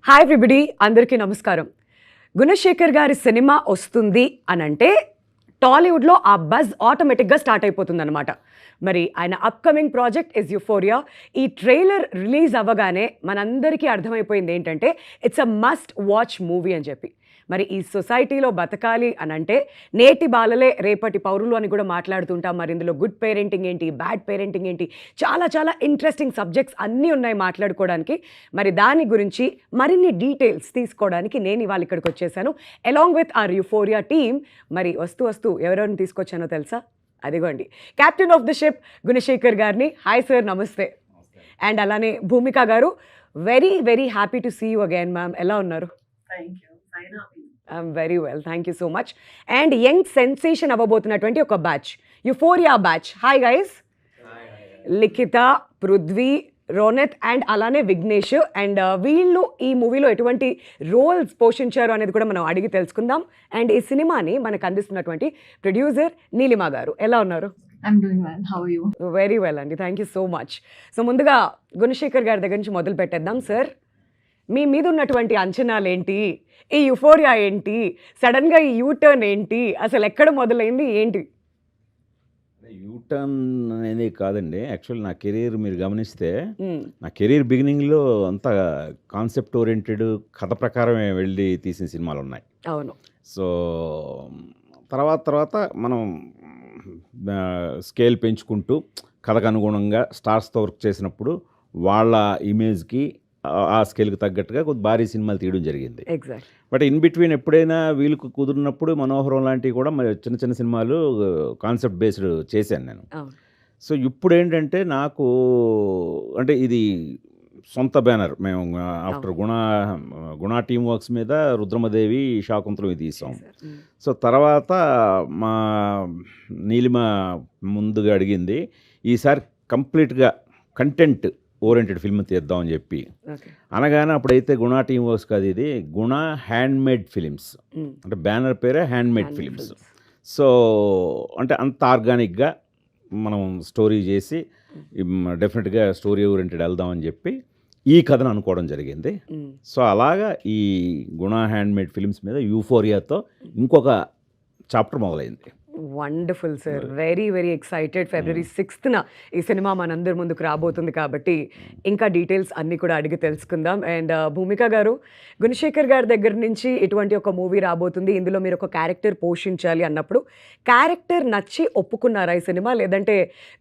Hi everybody, అందరికీ నమస్కారం. గుణశేఖర్ గారి సినిమా వస్తుంది అనంటే టాలీవుడ్లో ఆ బజ్ ఆటోమేటిక్గా స్టార్ట్ అయిపోతుందన్నమాట. మరి ఆయన అప్కమింగ్ ప్రాజెక్ట్ ఇస్ యుఫోరియా. ఈ ట్రైలర్ రిలీజ్ అవ్వగానే మనందరికీ అర్థమైపోయింది ఏంటంటే it's a must watch movie అని చెప్పి. మరి ఈ సొసైటీలో బతకాలి అనంటే నేటి బాలలే రేపటి పౌరులు అని కూడా మాట్లాడుతుంటాం. మరి ఇందులో గుడ్ పేరెంటింగ్ ఏంటి, బ్యాడ్ పేరెంటింగ్ ఏంటి, చాలా చాలా ఇంట్రెస్టింగ్ సబ్జెక్ట్స్ అన్నీ ఉన్నాయి మాట్లాడుకోవడానికి. మరి దాని గురించి మరిన్ని డీటెయిల్స్ తీసుకోవడానికి నేను ఇవాళ ఇక్కడికి వచ్చేసాను along with our Euphoria team. మరి వస్తూ ఎవరెవరిని తీసుకొచ్చానో తెలుసా? అదిగోండి, captain of the ship Gunasekhar గారిని. హాయ్ సార్, నమస్తే. అండ్ అలానే Bhumika garu, very very happy to see you again ma'am. ఎలా ఉన్నారు? I'm very well, thank you so much. And young sensation అవ్వబోతున్నటువంటి ఒక batch, Euphoria batch. Hi guys. Likhitha, Prithvi, Ronith and అలానే విఘ్నేష్. అండ్ వీళ్ళు ఈ మూవీలో ఎటువంటి రోల్స్ పోషించారు అనేది కూడా మనం అడిగి తెలుసుకుందాం. అండ్ ఈ సినిమాని మనకు అందిస్తున్నటువంటి ప్రొడ్యూసర్ నీలిమా గారు. ఎలా ఉన్నారు? I'm doing well. How are you? Very well అండి, thank you so much. So ముందుగా గుణశేఖర్ గారి దగ్గర నుంచి మొదలు పెట్టేద్దాం. సార్, మీ మీద ఉన్నటువంటి అంచనాలు ఏంటి? ఈ యుఫోరియా ఏంటి? సడన్గా ఈ యూటర్న్ ఏంటి? అసలు ఎక్కడ మొదలైంది ఏంటి? యూటర్న్ అనేది కాదండి. యాక్చువల్ నా కెరీర్ మీరు గమనిస్తే నా కెరీర్ బిగినింగ్లో అంతా కాన్సెప్ట్ ఓరియంటెడ్ కథ ప్రకారమే వెళ్ళి తీసిన సినిమాలు ఉన్నాయి. అవును. సో తర్వాత మనం స్కేల్ పెంచుకుంటూ కథకు అనుగుణంగా స్టార్స్తో వర్క్ చేసినప్పుడు వాళ్ళ ఇమేజ్కి ఆ స్కేల్కి తగ్గట్టుగా కొద్ది భారీ సినిమాలు తీయడం జరిగింది. ఎగ్జాక్ట్. బట్ ఇన్ బిట్వీన్ ఎప్పుడైనా వీళ్ళకు కుదిరినప్పుడు మనోహరం లాంటివి కూడా మరి చిన్న చిన్న సినిమాలు కాన్సెప్ట్ బేస్డ్ చేశాను నేను. సో ఇప్పుడు ఏంటంటే నాకు అంటే ఇది సొంత బ్యానర్. మేము ఆఫ్టర్ గుణ టీమ్ వర్క్స్ మీద రుద్రమదేవి, శాకుంతలం ఇది తీసాం. సో తర్వాత మా నీలిమ ముందుగా అడిగింది ఈసారి కంప్లీట్గా కంటెంట్ ఓరియంటెడ్ ఫిల్మ్ తీద్దామని చెప్పి అనగానే అప్పుడైతే గుణ టీమ్ వర్క్స్ కాదు, ఇది గుణ హ్యాండ్మేడ్ ఫిలిమ్స్, అంటే బ్యానర్ పేరే హ్యాండ్మేడ్ ఫిలిమ్స్. సో అంటే అంత ఆర్గానిక్గా మనం స్టోరీ చేసి డెఫినెట్గా స్టోరీ ఓరియంటెడ్ వెళ్దామని చెప్పి ఈ కథను అనుకోవడం జరిగింది. సో అలాగా ఈ గుణ హ్యాండ్మేడ్ ఫిలిమ్స్ మీద యూఫోరియాతో ఇంకొక చాప్టర్ మొదలైంది. Wonderful sir, very very excited. February 6th ఈ సినిమా మనందరి ముందుకు రాబోతుంది కాబట్టి ఇంకా డీటెయిల్స్ అన్నీ కూడా అడిగి తెలుసుకుందాం. అండ్ భూమిక గారు, గుణశేఖర్ గారి దగ్గర నుంచి ఇటువంటి ఒక మూవీ రాబోతుంది, ఇందులో మీరు ఒక క్యారెక్టర్ పోషించాలి అన్నప్పుడు క్యారెక్టర్ నచ్చి ఒప్పుకున్నారా ఈ సినిమా? లేదంటే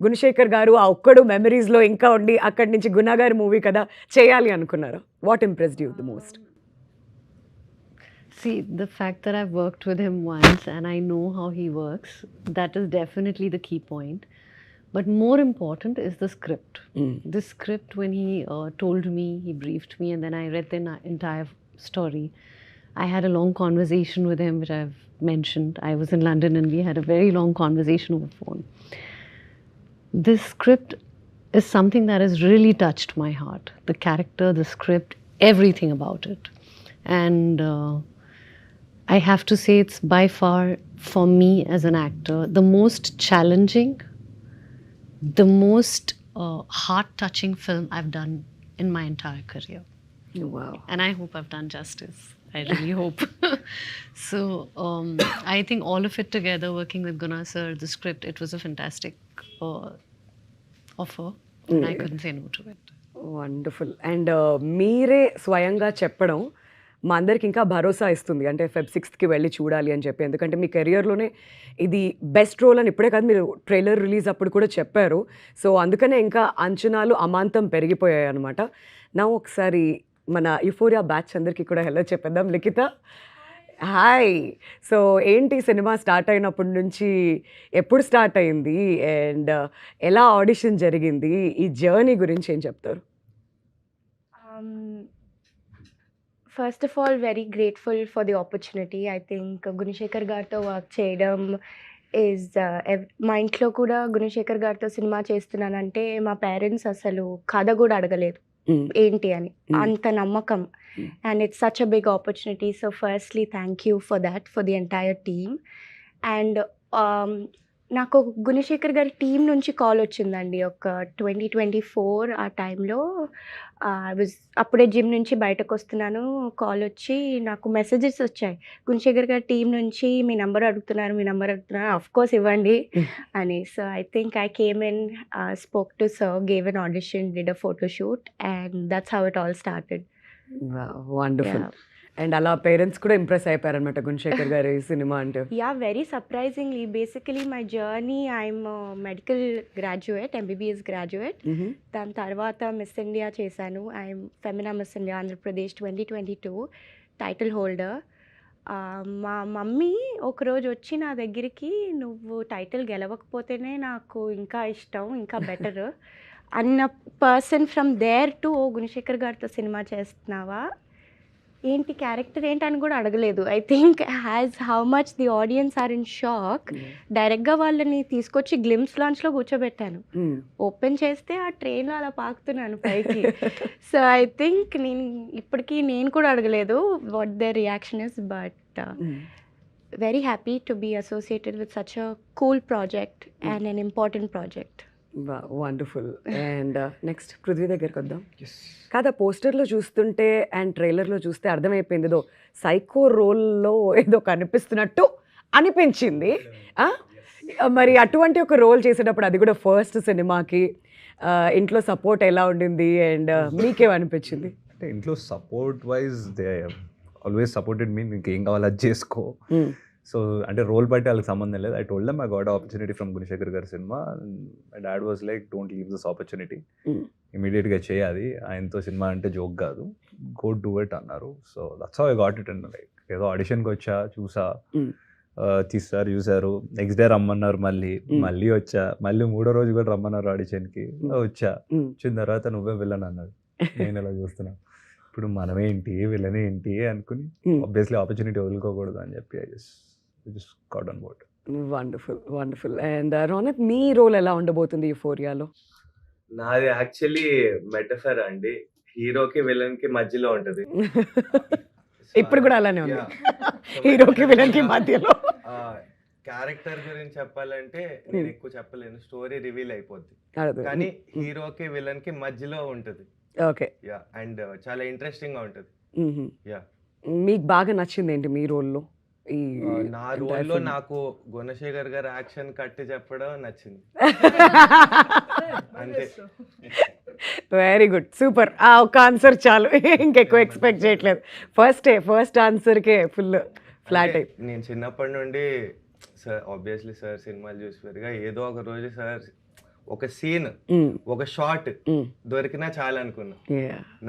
గుణశేఖర్ గారు ఆ ఒక్కడు మెమరీస్లో ఇంకా ఉండి అక్కడి నుంచి గుణ గారి మూవీ కదా చేయాలి అనుకున్నారా? What impressed you the most? See, the fact that I've worked with him once and I know how he works, that is definitely the key point. But more important is the script. The script, when he told me, he briefed me, and then I read the entire story. I had a long conversation with him, which I've mentioned. I was in London and we had a very long conversation over the phone. This script is something that has really touched my heart. The character, the script, everything about it. And I have to say it's by far, for me as an actor, the most challenging, the most heart-touching film I've done in my entire career. Wow. And I hope I've done justice. I really hope. So I think all of it together, working with Guna sir, the script, it was a fantastic offer. And I couldn't say no to it. Wonderful. And మీరే స్వయంగా చెప్పడం మా అందరికి ఇంకా భరోసా ఇస్తుంది, అంటే Feb 6th వెళ్ళి చూడాలి అని చెప్పి. ఎందుకంటే మీ కెరియర్లోనే ఇది బెస్ట్ రోల్ అని ఇప్పుడే కాదు, మీరు ట్రైలర్ రిలీజ్ అప్పుడు కూడా చెప్పారు. సో అందుకనే ఇంకా అంచనాలు అమాంతం పెరిగిపోయాయి అనమాట. నా ఒకసారి మన యుఫోరియా బ్యాచ్ అందరికీ కూడా హెల్లో చెప్పేద్దాం. లిఖిత, హాయ్. సో ఏంటి సినిమా స్టార్ట్ అయినప్పటి నుంచి ఎప్పుడు స్టార్ట్ అయింది అండ్ ఎలా ఆడిషన్ జరిగింది, ఈ జర్నీ గురించి ఏం చెప్తారు? First of all, very grateful for the opportunity. I think Gunashekar గారితో వర్క్ చేయడం ఈజ్ మా ఇంట్లో కూడా గుణశేఖర్ గారితో సినిమా చేస్తున్నానంటే మా పేరెంట్స్ అసలు కథ కూడా అడగలేదు ఏంటి అని, అంత నమ్మకం. And it's such a big opportunity. So firstly thank you for that, for the entire team. And నాకు గుణశేఖర్ గారి టీం నుంచి కాల్ వచ్చిందండి ఒక 2024 ఆ టైంలో. అప్పుడే జిమ్ నుంచి బయటకు వస్తున్నాను. కాల్ వచ్చి నాకు మెసేజెస్ వచ్చాయి. గుణశేఖర్ గారి టీమ్ నుంచి మీ నంబర్ అడుగుతున్నారు. ఆఫ్ కోర్స్ ఇవ్వండి అని. So I think I came in, spoke to sir, gave N audition, did a photo shoot, and that's how it all started. Wonderful. And అలా పేరెంట్స్ కూడా ఇంప్రెస్ అయిపోయారనమాట గుణశేఖర్ గారి సినిమా అంటే. Yeah, very surprisingly. Basically, my journey, I'm a medical graduate, MBBS graduate. దాని తర్వాత miss India చేశాను. I'm Femina miss India Andhra Pradesh 2022 title holder. మా mummy ఒకరోజు వచ్చి నా దగ్గరికి, నువ్వు టైటిల్ గెలవకపోతేనే నాకు ఇంకా ఇష్టం, ఇంకా బెటర్ అన్న పర్సన్ ఫ్రమ్ దేర్ టు, ఓ గుణశేఖర్ గారితో సినిమా చేస్తున్నావా, ఏంటి క్యారెక్టర్ ఏంటి అని కూడా అడగలేదు. I think has how much the audience are in shock. డైరెక్ట్గా వాళ్ళని తీసుకొచ్చి గ్లిమ్స్ లాంచ్లో కూర్చోబెట్టాను. ఓపెన్ చేస్తే ఆ ట్రైన్లో అలా పాకుతున్నాను పైకి. సో ఐ థింక్ ఇప్పటికీ నేను కూడా అడగలేదు what the reaction is, but very happy to be associated with such a cool project and an important project. Wonderful. And next Prithvi దగ్గరికి వద్దాం. కాదా, పోస్టర్లో చూస్తుంటే అండ్ ట్రైలర్లో చూస్తే అర్థమైపోయింది, ఏదో సైకో రోల్లో ఏదో కనిపిస్తున్నట్టు అనిపించింది. మరి అటువంటి ఒక రోల్ చేసేటప్పుడు, అది కూడా ఫస్ట్ సినిమాకి, ఇంట్లో సపోర్ట్ ఎలా ఉండింది అండ్ మీకేమనిపించింది? అంటే ఇంట్లో support wise they always supported me, నీకు ఏం కావాలి అది చేసుకో. సో అంటే రోల్ బట్టి వాళ్ళకి సంబంధం లేదు. I told them I got opportunity from Gunasekhar గారి సినిమా. My dad was like, don't leave this opportunity, ఇమీడియట్గా చేయాలి, ఆయనతో సినిమా అంటే జోక్ కాదు, గో డూ ఇట్ అన్నారు. So that's how I got it. And like ఏదో ఆడిషన్కి వచ్చా, తీస్తారు, చూసారు, నెక్స్ట్ డే రమ్మన్నారు, మళ్ళీ వచ్చా, మళ్ళీ 3వ రోజు కూడా రమ్మన్నారు ఆడిషన్కి, వచ్చిన తర్వాత నువ్వే విలన్ అన్నాడు. నేను ఎలా చూస్తున్నా, ఇప్పుడు మనమేంటి విలన్ ఏంటి అనుకుని, ఆబ్వియస్లీ ఆపర్చునిటీ వదులుకోకూడదు అని చెప్పి I just got on board. Wonderful. And Ronak, మీ రోల్ ఎలా ఉండబోతుంది యూఫోరియాలో? నాది యాక్చువల్లీ మెటఫర్ అండి, హీరోకి విలన్ కి మధ్యలో ఉంటది. ఇప్పుడు కూడా అలానే ఉంది, హీరోకి విలన్ కి మధ్యలో. క్యారెక్టర్ గురించి చెప్పాలంటే నేను ఎక్కువ చెప్పలేను, స్టోరీ రివీల్ అయిపోద్ది, కానీ హీరోకి విలన్ కి మధ్యలో ఉంటది. ఓకే. యా, అండ్ చాలా ఇంట్రెస్టింగ్ గా ఉంటది. యా, మీకు బాగా నచ్చింది ఏంటి మీ రోల్లో? నా రోల్లో నాకు గుణశేఖర్ గారు యాక్షన్ కట్టి చెప్పడం నచ్చింది. అంతే. Very good, super. ఒక ఆన్సర్ చాలు, ఇంకెక్కువ ఎక్స్పెక్ట్ చేయట్లేదు. ఫస్ట్ ఆన్సర్కే ఫుల్ ఫ్లాట్ అయి. నేను చిన్నప్పటి నుండి సార్, ఆబ్వియస్లీ సార్ సినిమాలు చూసి పెరిగా, ఏదో ఒక రోజు సార్ ఒక సీన్, ఒక షాట్ దొరికినా చాలా అనుకున్నా.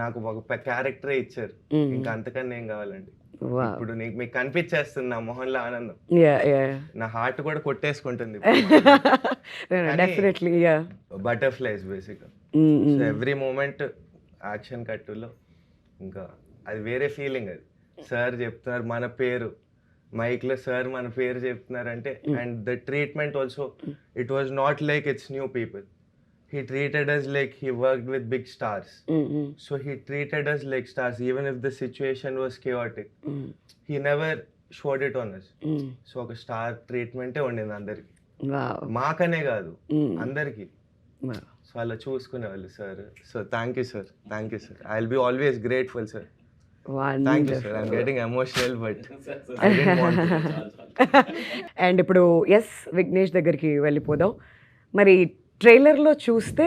నాకు ఒక క్యారెక్టరే ఇచ్చారు, ఇంకా అంతకన్నా ఏం కావాలండి. ఇప్పుడు మీకు కనిపించేస్తుంది నా మొహంలో ఆనందం, నా హార్ట్ కూడా కొట్టేసుకుంటుంది. Butterflies basic, every moment action కట్టులో ఇంకా అది వేరే ఫీలింగ్. అది సార్ చెప్తున్నారు మన పేరు, మైక్ లో సార్ మన పేరు చెప్తున్నారంటే, and the treatment also, it was not like it's new people. He treated us like he worked with big stars. So he treated us like stars, even if the situation was chaotic. He never showed it on us. So ఒక star ట్రీట్మెంటే ఉండింది అందరికి, మాకనే కాదు అందరికి. So అలా చూసుకునే వాళ్ళు sir. So thank you sir, I will be always grateful sir. Thank you sir. I'm getting emotional, but I didn't want to. And ఇప్పుడు విఘ్నేష్ దగ్గరికి వెళ్ళిపోదాం. మరి ట్రైలర్లో చూస్తే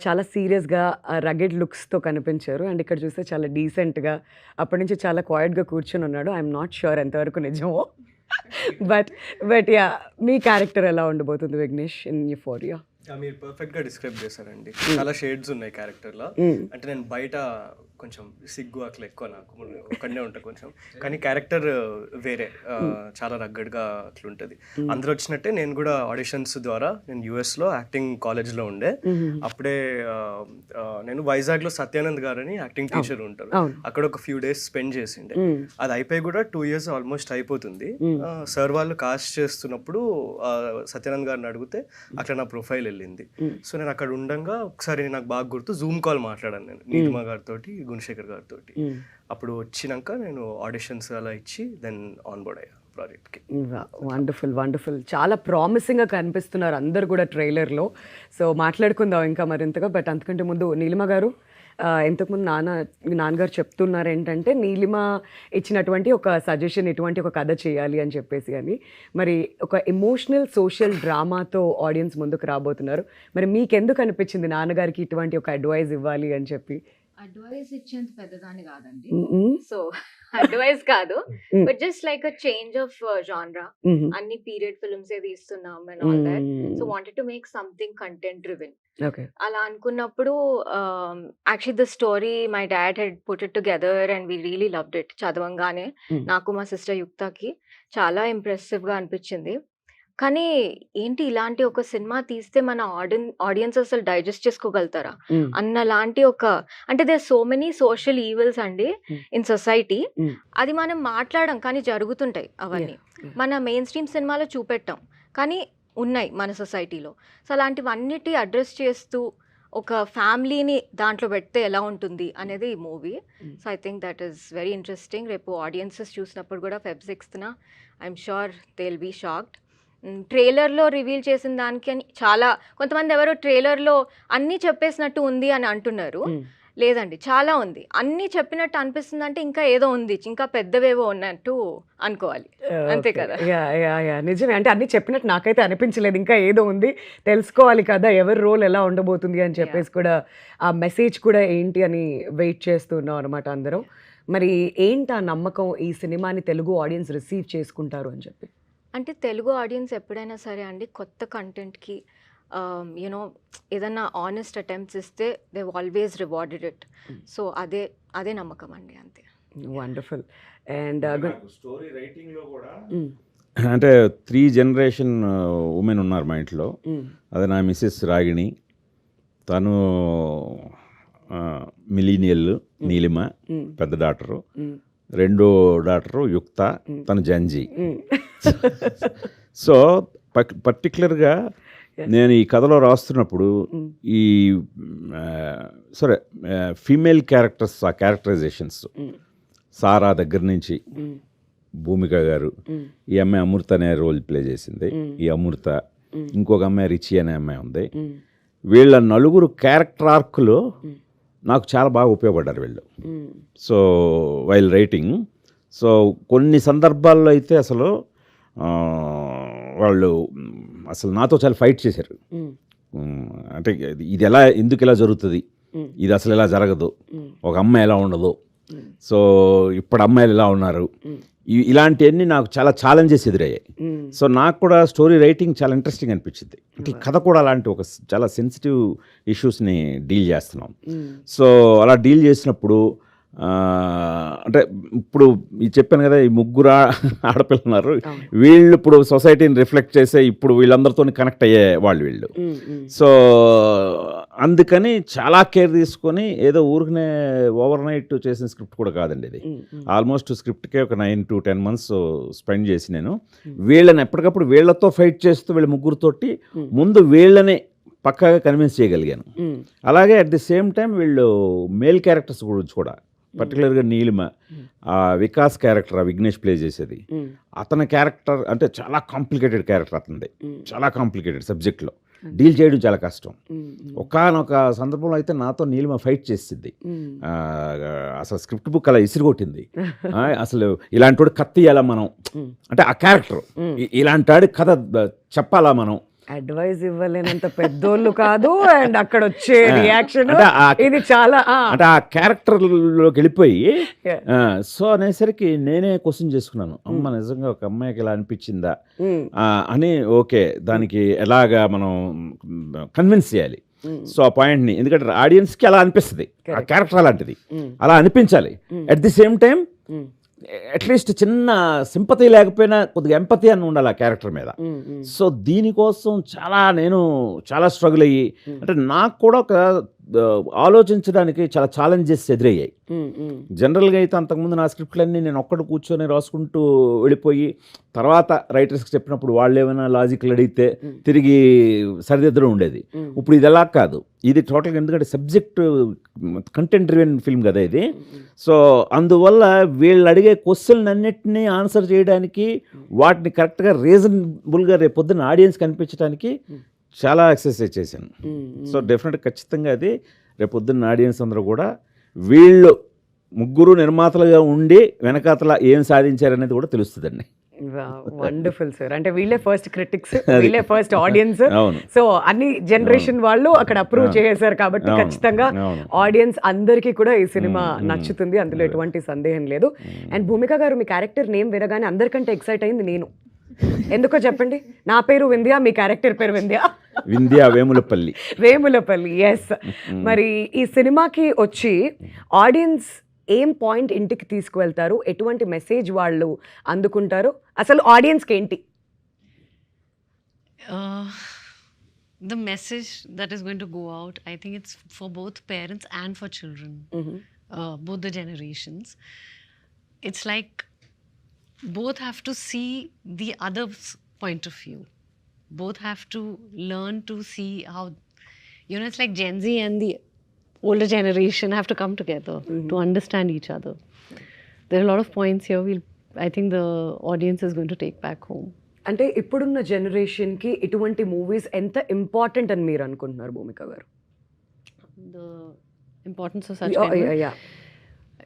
చాలా సీరియస్గా రగెడ్ లుక్స్తో కనిపించారు, అండ్ ఇక్కడ చూస్తే చాలా డీసెంట్గా, అప్పటి నుంచి చాలా క్వైట్గా కూర్చొని ఉన్నాడు. ఐఎమ్ నాట్ ష్యూర్ ఎంతవరకు నిజమో, బట్ యా, మీ క్యారెక్టర్ ఎలా ఉండబోతుంది విఘ్నేష్ ఇన్ యూఫోరియా? మీరు పర్ఫెక్ట్గా డిస్క్రైబ్ చేశారండి. చాలా షేడ్స్ ఉన్నాయి క్యారెక్టర్లో. అంటే నేను బయట కొంచెం సిగ్గు అట్లా ఎక్కువ, నాకు ఒక్కడనే ఉంటా కొంచెం, కానీ క్యారెక్టర్ వేరే, చాలా రగ్గడ్గా అట్లుంటుంది. అందరూ వచ్చినట్టే నేను కూడా ఆడిషన్స్ ద్వారా, నేను యూఎస్లో యాక్టింగ్ కాలేజ్లో ఉండే, అప్పుడే నేను వైజాగ్లో సత్యానంద్ గారు అని యాక్టింగ్ టీచర్ ఉంటారు, అక్కడ ఒక ఫ్యూ డేస్ స్పెండ్ చేసిండే. అది అయిపోయి కూడా 2 years ఆల్మోస్ట్ అయిపోతుంది. సార్ వాళ్ళు కాస్ట్ చేస్తున్నప్పుడు సత్యానంద్ గారిని అడిగితే అట్లా నా ప్రొఫైల్ వెళ్ళింది. సో నేను అక్కడ ఉండగా ఒకసారి నాకు బాగా గుర్తు, జూమ్ కాల్ మాట్లాడాను నేను నీలిమా గారితో, గుణశేఖర్ గారితో. అప్పుడు వచ్చినాక నేను ఆడిషన్స్ అలా ఇచ్చి దెన్ ఆన్ బోర్డ్ అయ్యా ప్రాజెక్ట్కి. వండర్ఫుల్. చాలా ప్రామిసింగ్గా కనిపిస్తున్నారు అందరు కూడా ట్రైలర్లో. సో మాట్లాడుకుందాం ఇంకా మరింతగా, బట్ అంతకంటే ముందు నీలిమ గారు, ఇంతకుముందు మీ నాన్నగారు చెప్తున్నారు ఏంటంటే నీలిమ ఇచ్చినటువంటి ఒక సజెషన్ ఇటువంటి ఒక కథ చేయాలి అని చెప్పేసి అని. మరి ఒక ఎమోషనల్ సోషల్ డ్రామాతో ఆడియన్స్ ముందుకు రాబోతున్నారు. మరి మీకెందుకు అనిపించింది నాన్నగారికి ఇటువంటి ఒక అడ్వైస్ ఇవ్వాలి అని చెప్పి? అడ్వైస్ ఇచ్చేంత పెద్దదాన్ని కాదండి, మ్మ్. సో అడ్వైస్ కాదు, Mm. But just like a change of genre. Hmm. అన్ని పీరియడ్ ఫిల్మ్స్ ఏ తీస్తున్నాం and all that, so hmm. Wanted to make something content driven. Okay. అలా అనుకున్నప్పుడు actually the story my dad head put it together and we really loved it. చదవంగానే Mm. నాకు మా sister యుక్తకి చాలా ఇంప్రెసివ్గా అనిపించింది. కానీ ఏంటి ఇలాంటి ఒక సినిమా తీస్తే మన ఆడియన్స్ అసలు డైజెస్ట్ చేసుకోగలుగుతారా మ్మ్. అన్నలాంటి ఒక, అంటే they so many social evils అండి Mm. In society. Mm. అది మనం మాట్లాడం కానీ జరుగుతుంటాయి అవన్నీ. Yeah. మన మెయిన్ స్ట్రీమ్ సినిమాలో చూపెట్టాం కానీ ఉన్నాయి మన సొసైటీలో. సో అలాంటివన్నిటి అడ్రస్ చేస్తూ ఒక ఫ్యామిలీని దాంట్లో పెడితే ఎలా ఉంటుంది అనేది ఈ movie. Mm. So I think that is very interesting. రేపు ఆడియన్సెస్ చూసినప్పుడు కూడా Feb 6th I'm sure they will be shocked. ట్రైలర్లో రివీల్ చేసిన దానికి అని చాలా కొంతమంది ఎవరో ట్రైలర్లో అన్నీ చెప్పేసినట్టు ఉంది అని అంటున్నారు. మ్మ్. లేదండి, చాలా ఉంది. అన్నీ చెప్పినట్టు అనిపిస్తుంది అంటే ఇంకా ఏదో ఉంది, ఇంకా పెద్దవేవో ఉన్నట్టు అనుకోవాలి. అంతే ఓకే. కదా. యా యా యా నిజమే. అంటే అన్ని చెప్పినట్టు నాకైతే అనిపించలేదు. ఇంకా ఏదో ఉంది, తెలుసుకోవాలి కదా ఎవరి రోల్ ఎలా ఉండబోతుంది అని చెప్పేసి కూడా ఆ మెసేజ్ కూడా ఏంటి అని వెయిట్ చేస్తున్నాం అనమాట అందరం. మరి ఏంటి ఆ నమ్మకం ఈ సినిమాని తెలుగు ఆడియన్స్ రిసీవ్ చేసుకుంటారు అని చెప్పి? అంటే తెలుగు ఆడియన్స్ ఎప్పుడైనా సరే అండి కొత్త కంటెంట్కి యూనో ఏదన్నా ఆనెస్ట్ అటెంప్ట్స్ ఇస్తే they always rewarded it. So అదే నమ్మకం అండి, అంతే. వండర్ఫుల్. అండ్ స్టోరీ రైటింగ్లో కూడా అంటే 3 జనరేషన్ ఉమెన్ ఉన్నారు మా ఇంట్లో. అది నా మిస్సెస్ రాగిణి, తను మిలీనియల్ నీలిమ పెద్ద డాటరు, రెండో డాటరు యుక్త, తను జంజీ. సో పర్టికులర్గా నేను ఈ కథలో రాస్తున్నప్పుడు ఈ సరే ఫీమేల్ క్యారెక్టర్స్, ఆ క్యారెక్టరైజేషన్స్ సారా దగ్గర నుంచి భూమిక గారు, ఈ అమ్మాయి అమృత అనే రోల్ ప్లే చేసింది, ఈ అమృత, ఇంకొక అమ్మాయి రిచి అనే అమ్మాయి ఉంది. వీళ్ళ నలుగురు క్యారెక్టర్ ఆర్క్లో నాకు చాలా బాగా ఉపయోగపడ్డారు వీళ్ళు. సో వైల్ రైటింగ్, సో కొన్ని సందర్భాల్లో అయితే అసలు వాళ్ళు అసలు నాతో చాలా ఫైట్ చేశారు. అంటే ఇది ఎలా, ఎందుకు ఇలా జరుగుతుంది, ఇది అసలు ఎలా జరగదు, ఒక అమ్మాయి ఎలా ఉండదు, సో ఇప్పుడు అమ్మాయిలు ఎలా ఉన్నారు, ఇలాంటివన్నీ నాకు చాలా ఛాలెంజెస్ ఎదురయ్యాయి. సో నాకు కూడా స్టోరీ రైటింగ్ చాలా ఇంట్రెస్టింగ్ అనిపించింది. అంటే కథ కూడా అలాంటి ఒక చాలా సెన్సిటివ్ ఇష్యూస్ని డీల్ చేస్తున్నాం. సో అలా డీల్ చేసినప్పుడు అంటే ఇప్పుడు చెప్పాను కదా, ఈ ముగ్గురు ఆడపిల్లలు ఉన్నారు, వీళ్ళు ఇప్పుడు సొసైటీని రిఫ్లెక్ట్ చేసే ఇప్పుడు వీళ్ళందరితో కనెక్ట్ అయ్యే వాళ్ళు వీళ్ళు. సో అందుకని చాలా కేర్ తీసుకొని ఏదో ఊరికనే ఓవర్ నైట్ చేసిన స్క్రిప్ట్ కూడా కాదండి ఇది. ఆల్మోస్ట్ స్క్రిప్ట్కే ఒక 9 to 10 months స్పెండ్ చేసి నేను వీళ్ళని ఎప్పటికప్పుడు వీళ్ళతో ఫైట్ చేస్తూ వీళ్ళ ముగ్గురుతోటి ముందు వీళ్ళని పక్కాగా కన్విన్స్ చేయగలిగాను. అలాగే అట్ ది సేమ్ టైం వీళ్ళు మేల్ క్యారెక్టర్స్ గురించి కూడా, పర్టికులర్గా నీలిమ, ఆ వికాస్ క్యారెక్టర్, ఆ విఘ్నేష్ ప్లే చేసేది, అతని క్యారెక్టర్ అంటే చాలా కాంప్లికేటెడ్ క్యారెక్టర్ అతనిది, చాలా కాంప్లికేటెడ్ సబ్జెక్ట్లో డీల్ చేయడం చాలా కష్టం. ఒకానొక సందర్భంలో అయితే నాతో నీలిమ ఫైట్ చేసింది, అసలు స్క్రిప్ట్ బుక్ అలా ఇసిరిగొట్టింది. అసలు ఇలాంటి వాడు కత్తి ఎలా మనం, అంటే ఆ క్యారెక్టర్ ఇలాంటి వాడి కథ చెప్పాలా మనం, అడ్వైస్ ఇవ్వలేనంత పెద్దోళ్ళు కాదు. అండ్ అక్కడ వచ్చే రియాక్షన్ ఇది చాలా అంటే ఆ క్యారెక్టర్లోకి వెళ్ళిపోయి, సో అనేసరికి నేనే క్వశ్చన్ చేసుకున్నాను, అమ్మ నిజంగా ఒక అమ్మాయికి ఇలా అనిపించిందా అని. ఓకే, దానికి ఎలాగా మనం కన్విన్స్ చేయాలి. సో ఆ పాయింట్ని, ఎందుకంటే ఆడియన్స్కి అలా అనిపిస్తుంది, ఆ క్యారెక్టర్ అలాంటిది, అలా అనిపించాలి. At the same time at least చిన్న సింపతి లేకపోయినా కొద్దిగా ఎంపతి అని ఉండాలి ఆ క్యారెక్టర్ మీద. సో దీనికోసం నేను చాలా స్ట్రగుల్ అయ్యి, అంటే నాకు కూడా ఒక ఆలోచించడానికి చాలా ఛాలెంజెస్ ఎదురయ్యాయి. జనరల్గా అయితే అంతకుముందు నా స్క్రిప్ట్లన్నీ నేను ఒక్కడు కూర్చొని రాసుకుంటూ వెళ్ళిపోయి తర్వాత రైటర్స్కి చెప్పినప్పుడు వాళ్ళు ఏమైనా లాజిక్లు అడిగితే తిరిగి సరిదిద్దడం ఉండేది. ఇప్పుడు ఇది ఎలా కాదు, ఇది టోటల్గా, ఎందుకంటే సబ్జెక్ట్ కంటెంట్ డ్రివెన్ ఫిల్మ్ కదా ఇది. సో అందువల్ల వీళ్ళు అడిగే క్వశ్చన్ అన్నిటినీ ఆన్సర్ చేయడానికి, వాటిని కరెక్ట్గా రీజనబుల్గా రేపు పొద్దున్న ఆడియన్స్ కనిపించడానికి చాలా ఎక్సర్సైజ్ చేశాను. సో డెఫినెట్గా ఖచ్చితంగా అది రేపు పొద్దున్న ఆడియన్స్ అందరూ కూడా వీళ్ళు ముగ్గురు నిర్మాతలుగా ఉండి వెనకాతల ఏం సాధించారనేది కూడా తెలుస్తుందండి. Wonderful sir. అంటే వీళ్ళే ఫస్ట్ క్రిటిక్స్, వీళ్ళే ఫస్ట్ ఆడియన్స్. అవును. సో అన్ని జనరేషన్ వాళ్ళు అక్కడ అప్రూవ్ చేసేసారు కాబట్టి అవును. ఖచ్చితంగా అవును. ఆడియన్స్ అందరికీ కూడా ఈ సినిమా నచ్చుతుంది, అందులో ఎటువంటి సందేహం లేదు. అండ్ భూమిక గారు, మీ క్యారెక్టర్ నేమ్ వినగానే అందరికంటే ఎక్సైట్ అయింది నేను. ఎందుకో చెప్పండి. నా పేరు వింధ్య, మీ క్యారెక్టర్ పేరు వింధ్య వేములపల్లి. వేములపల్లి, ఎస్. మరి ఈ సినిమాకి వచ్చి ఆడియన్స్ ఏం పాయింట్ ఇంటికి తీసుకువెళ్తారు, ఎటువంటి మెసేజ్ వాళ్ళు అందుకుంటారు, అసలు ఆడియన్స్కి ఏంటి? The message that is going to go out, I think it's for both parents and for children, both the generations. It's like both have to see the other's point of view. Both have to learn to see how, it's like Gen Z and the older generation have to come together to understand each other. There are a lot of points here I think the audience is going to take back home. అంటే ఇప్పుడున్న జనరేషన్కి ఇటువంటి movies ఎంత important అని మీరు అనుకుంటున్నారు భూమిక గారు? The importance of such kind of...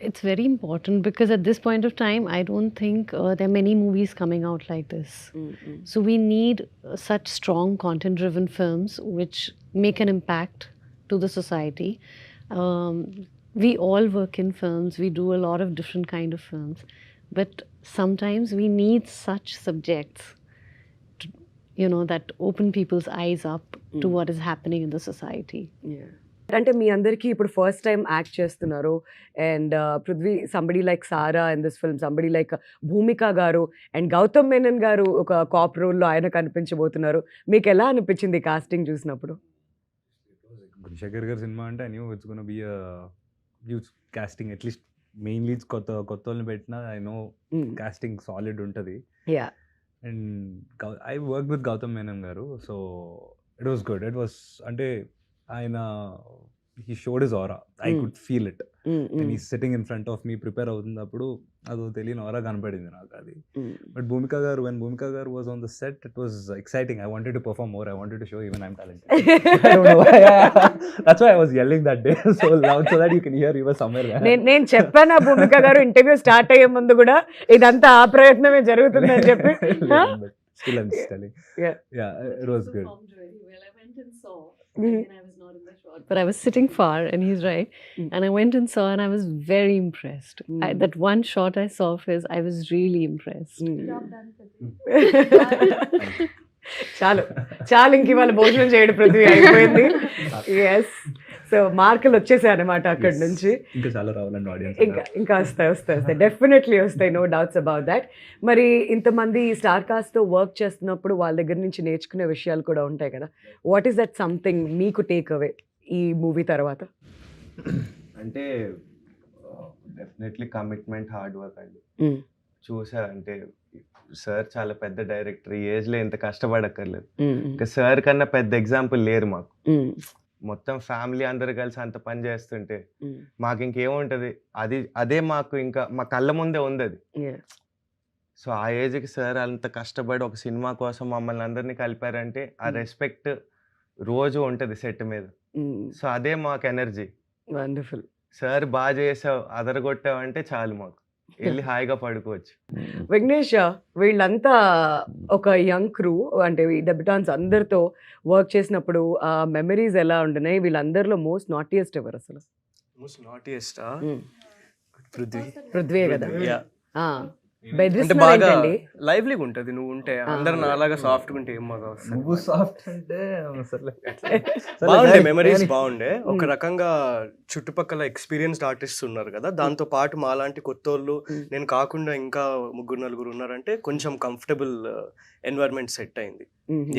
It's very important because at this point of time, I don't think there are many movies coming out like this. So we need such strong content-driven films which make an impact to the society. We all work in films. We do a lot of different kind of films. But sometimes we need such subjects, that open people's eyes up to what is happening in the society. Yeah. అంటే మీ అందరికీ ఇప్పుడు first time act చేస్తున్నారు. And Prithvi, somebody like Sara in this film, somebody like Bhumika garu, and Gautam Menon గారు ఒక cap రోల్లో ఆయన కనిపించబోతున్నారు. మీకు ఎలా అనిపించింది కాస్టింగ్ చూసినప్పుడు? గుణశేఖర్ గారి సినిమా అంటే I knew it's gonna be a huge casting. At least main leads కొత్త వాళ్ళని పెట్టినా ఐ నో కాస్టింగ్ సాలిడ్ ఉంటుంది. Yeah. And I work with Gautham Menon garu. So it was good. It was అంటే ఆయన he showed his aura. I could feel it. When he's sitting in front of me, prepare అవుతున్నప్పుడు అదో తెలియని aura కనపడింది నాకు అది. But Bhumika garu, when Bhumika garu was on the set, it was exciting. I wanted to perform more. I wanted to show even I'm talented. I don't know why. That's why I was yelling that day so loud so that you can hear you were somewhere there. నేను చెప్పాను భూమిక గారు interview start అయ్యే ముందు కూడా ఇదంతా ఆ ప్రయత్నమే జరుగుతుందని చెప్పి. But still I'm just telling. Yeah, it was good. Well, I went and saw. And I was not in the shot, but I was sitting far, and he's right. And I went and saw, and I was very impressed. That one shot I saw of his, I was really impressed. చాలు ఇంక ఇవాళ భోజనం చేయడం పృథ్వీ అయిపోయింది. Yes. So మార్కులు వచ్చేసాయి అనమాట అక్కడి నుంచి. ఇంకా చాలా రావాలండి ఆడియన్స్. ఇంకా వస్తాయి డెఫినెట్లీ వస్తాయి, నో డౌట్స్ అబౌట్ దాట్. మరి ఇంతమంది స్టార్ కాస్ట్తో వర్క్ చేస్తున్నప్పుడు వాళ్ళ దగ్గర నుంచి నేర్చుకునే విషయాలు కూడా ఉంటాయి కదా. వాట్ ఈస్ దట్ సంథింగ్ మీకు టేక్ అవే ఈ మూవీ తర్వాత? అంటే డెఫినెట్లీ కమిట్మెంట్, హార్డ్ వర్క్ అండి. చూసా అంటే సార్ చాలా పెద్ద డైరెక్టర్, ఈ ఏజ్లో ఇంత కష్టపడక్కర్లేదు. ఇంకా సార్ కన్నా పెద్ద ఎగ్జాంపుల్ లేరు మాకు. మొత్తం ఫ్యామిలీ అందరు కలిసి అంత పని చేస్తుంటే మాకు ఇంకేముంటది, అదే మాకు ఇంకా మా కళ్ళ ముందే ఉంది అది. సో ఆ ఏజ్కి సార్ అంత కష్టపడి ఒక సినిమా కోసం మమ్మల్ని అందరినీ కలిపారంటే ఆ రెస్పెక్ట్ రోజు ఉంటుంది సెట్ మీద. సో అదే మాకు ఎనర్జీ. వండర్ఫుల్. సార్ బాగా చేసావు, అదరగొట్టావంటే చాలు, మాకు వెళ్ళి హాయిగా పడుకోవచ్చు. విఘ్నేష్, వీళ్ళంతా ఒక యంగ్ క్రూ, అంటే డెబ్యూటాన్స్ అందరితో వర్క్ చేసినప్పుడు ఆ మెమరీస్ ఎలా ఉంటున్నాయి? వీళ్ళందరిలో మోస్ట్ నాటియెస్ట్ ఎవరు అసలు? మోస్ట్ నాటియెస్ట్ పృథ్వీ కదా. అంటే బాగా లైవ్లీగా ఉంటది. నువ్వు ఉంటే అందరు నాలాగా సాఫ్ట్ గా ఉంటే ఏం బాగా నువ్వు సాఫ్ట్ అంటే బాగుండే మెమరీస్ బాగుండే. ఒక రకంగా చుట్టుపక్కల ఎక్స్పీరియన్స్డ్ ఆర్టిస్ట్స్ ఉన్నారు కదా, దాంతో పాటు మాలాంటి కొత్త వాళ్ళు నేను కాకుండా ఇంకా 3-4 ఉన్నారంటే కొంచెం కంఫర్టబుల్ ఎన్వైరన్మెంట్ సెట్ అయింది.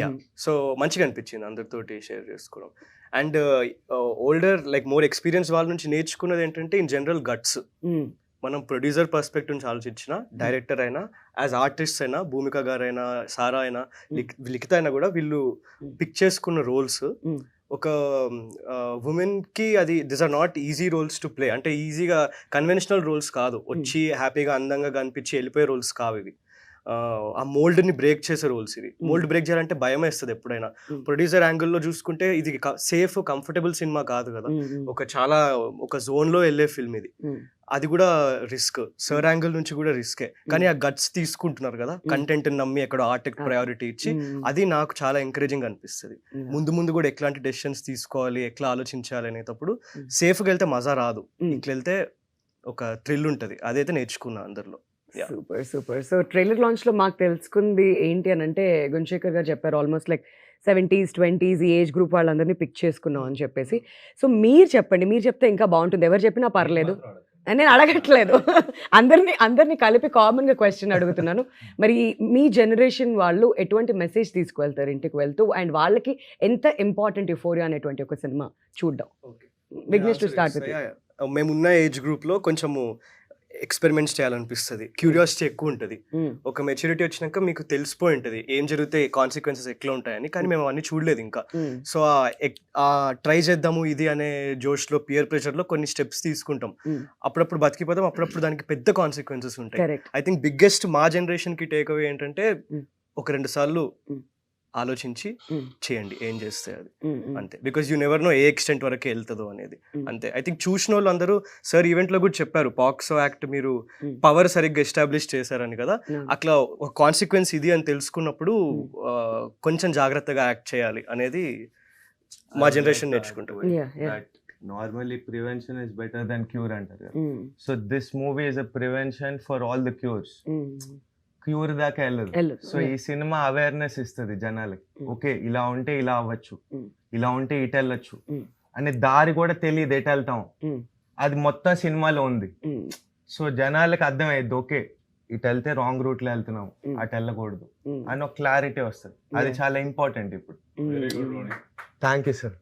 యా, సో మంచిగా అనిపించింది అందరితోటి షేర్ చేసుకోవడం. And older like more experience వాళ్ళ నుంచి నేర్చుకున్నది ఏంటంటే ఇన్ జనరల్ గట్స్. మనం ప్రొడ్యూసర్ పర్స్పెక్టివ్ నుంచి ఆలోచించిన, డైరెక్టర్ అయినా, యాజ్ ఆర్టిస్ట్ అయినా, భూమిక గారు అయినా, సారా అయినా, లిఖిత అయినా కూడా వీళ్ళు పిక్ చేసుకున్న రోల్స్ ఒక ఉమెన్కి అది this are not easy roles to play. అంటే ఈజీగా కన్వెన్షనల్ రోల్స్ కాదు, వచ్చి హ్యాపీగా అందంగా కనిపించి వెళ్ళిపోయే రోల్స్ కావు ఇవి. ఆ మోల్డ్ని బ్రేక్ చేసే రోల్స్ ఇవి. మోల్డ్ బ్రేక్ చేయాలంటే భయం వేస్తుంది ఎప్పుడైనా. ప్రొడ్యూసర్ యాంగిల్లో చూసుకుంటే ఇది సేఫ్ కంఫర్టబుల్ సినిమా కాదు కదా, ఒక జోన్లో వెళ్ళే ఫిల్మ్ ఇది. అది కూడా రిస్క్, సర్ యాంగిల్ నుంచి కూడా రిస్కే, కానీ ఆ గట్స్ తీసుకుంటున్నారు కదా, కంటెంట్ నమ్మి ఎక్కడ ఆర్ట్కి ప్రయారిటీ ఇచ్చి. అది నాకు చాలా ఎంకరేజింగ్ అనిపిస్తుంది. ముందు ముందు కూడా ఎట్లాంటి డెసిషన్స్ తీసుకోవాలి, ఎట్లా ఆలోచించాలి అనేటప్పుడు సేఫ్గా వెళ్తే మజా రాదు, ఇట్లా వెళ్తే ఒక థ్రిల్ ఉంటుంది. అదైతే నేర్చుకున్నా అందరిలో. సూపర్. సో ట్రైలర్ లాంచ్లో మాకు తెలుసుకుంది ఏంటి అని అంటే, గుణశేఖర్ గారు చెప్పారు ఆల్మోస్ట్ లైక్ 70s 20s ఈ ఏజ్ గ్రూప్ వాళ్ళందరినీ పిక్ చేసుకున్నాం అని చెప్పేసి. సో మీరు చెప్పండి, మీరు చెప్తే ఇంకా బాగుంటుంది. ఎవరు చెప్పినా పర్లేదు, నేను అడగట్లేదు. అందరినీ కలిపి కామన్గా క్వశ్చన్ అడుగుతున్నాను. మరి మీ జనరేషన్ వాళ్ళు ఎటువంటి మెసేజ్ తీసుకువెళ్తారు ఇంటికి వెళ్తూ, అండ్ వాళ్ళకి ఎంత ఇంపార్టెంట్ యుఫోరియా అనేటువంటి ఒక సినిమా చూడడం? Vignesh to start with. మేమున్న ఏజ్ గ్రూప్లో కొంచెము ఎక్స్పెరిమెంట్స్ చేయాలనిపిస్తుంది, క్యూరియాసిటీ ఎక్కువ ఉంటుంది. ఒక మెచ్యూరిటీ వచ్చినాక మీకు తెలిసిపోయి ఉంటుంది ఏం జరిగితే కాన్సిక్వెన్సెస్ ఎట్లా ఉంటాయని, కానీ మేము అవన్నీ చూడలేదు ఇంకా. సో ఆ ట్రై చేద్దాము ఇది అనే జోష్లో, పియర్ ప్రెషర్లో కొన్ని స్టెప్స్ తీసుకుంటాం. అప్పుడప్పుడు బతికిపోతాం, అప్పుడప్పుడు దానికి పెద్ద కాన్సిక్వెన్సెస్ ఉంటాయి. ఐ థింక్ బిగ్గెస్ట్ మా జనరేషన్కి టేక్ అవే ఏంటంటే, 1-2 సార్లు ఆలోచించి చేయండి ఏం చేస్తే అది, అంతే. Because you never know A extent వరకు వెళ్తుందో అనేది, అంతే. ఐ థింక్ చూసిన వాళ్ళు అందరూ సార్ ఈవెంట్లో కూడా చెప్పారు, పాక్సో యాక్ట్ మీరు పవర్ సరిగ్గా ఎస్టాబ్లిష్ చేశారని కదా. అట్లా ఒక కాన్సిక్వెన్స్ ఇది అని తెలుసుకున్నప్పుడు కొంచెం జాగ్రత్తగా యాక్ట్ చేయాలి అనేది మా జనరేషన్ నేర్చుకుంటాం. Normally prevention is better than cure అంటారు. So this movie is a prevention for all the cures. Cure దాకా వెళ్ళదు. సో ఈ సినిమా అవేర్నెస్ ఇస్తుంది జనాలకి. ఓకే, ఇలా ఉంటే ఇలా అవ్వచ్చు, ఇలా ఉంటే ఇటు వెళ్ళొచ్చు అనే దారి కూడా తెలియదు, ఎటు వెళ్తాం అది మొత్తం సినిమాలో ఉంది. సో జనాలకి అర్థమైద్ది, ఓకే ఇటు వెళ్తే రాంగ్ రూట్లో వెళ్తున్నాం, అటు వెళ్ళకూడదు అని ఒక క్లారిటీ వస్తుంది. అది చాలా ఇంపార్టెంట్ ఇప్పుడు. Thank you sir.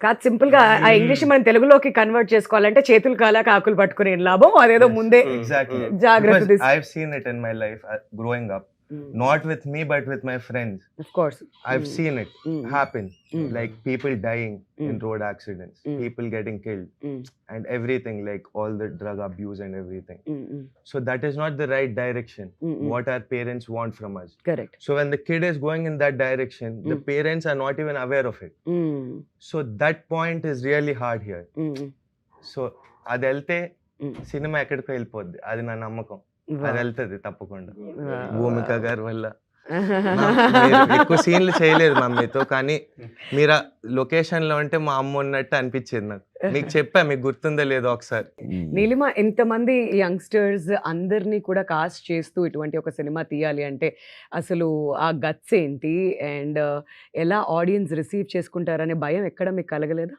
కాదు, సింపుల్ గా ఆ ఇంగ్లీష్ మనం తెలుగులోకి కన్వర్ట్ చేసుకోవాలంటే చేతులు కాలాక ఆకులు పట్టుకునే లాభం, అదేదో ముందే జాగ్రత్త. I have seen it in my life growing up. Not with me, but with my friends. Of course. I've seen it happen. Like people dying in road accidents, people getting killed, and everything, like all the drug abuse and everything. So that is not the right direction, what our parents want from us. Correct. So when the kid is going in that direction, the parents are not even aware of it. So that point is really hard here. So అది వెళ్తే cinema ఎక్కడికో వెళ్ళిపోద్ది, అది నా నమ్మకం. అది వెళ్తుంది తప్పకుండా. భూమిక గారి వల్ల ఎక్కువ సీన్లు చేయలేదు మమ్మీతో, కానీ మీరు లొకేషన్ లో ఉంటే మా అమ్మ ఉన్నట్టు అనిపించేది నాకు. మీకు చెప్పా, మీకు గుర్తుందో లేదో ఒకసారి. నీలిమ, ఎంతమంది యంగ్స్టర్స్ అందరినీ కూడా కాస్ట్ చేస్తూ ఇటువంటి ఒక సినిమా తీయాలి అంటే అసలు ఆ గట్స్ ఏంటి, అండ్ ఎలా ఆడియన్స్ రిసీవ్ చేసుకుంటారనే భయం ఎక్కడ మీకు కలగలేదా?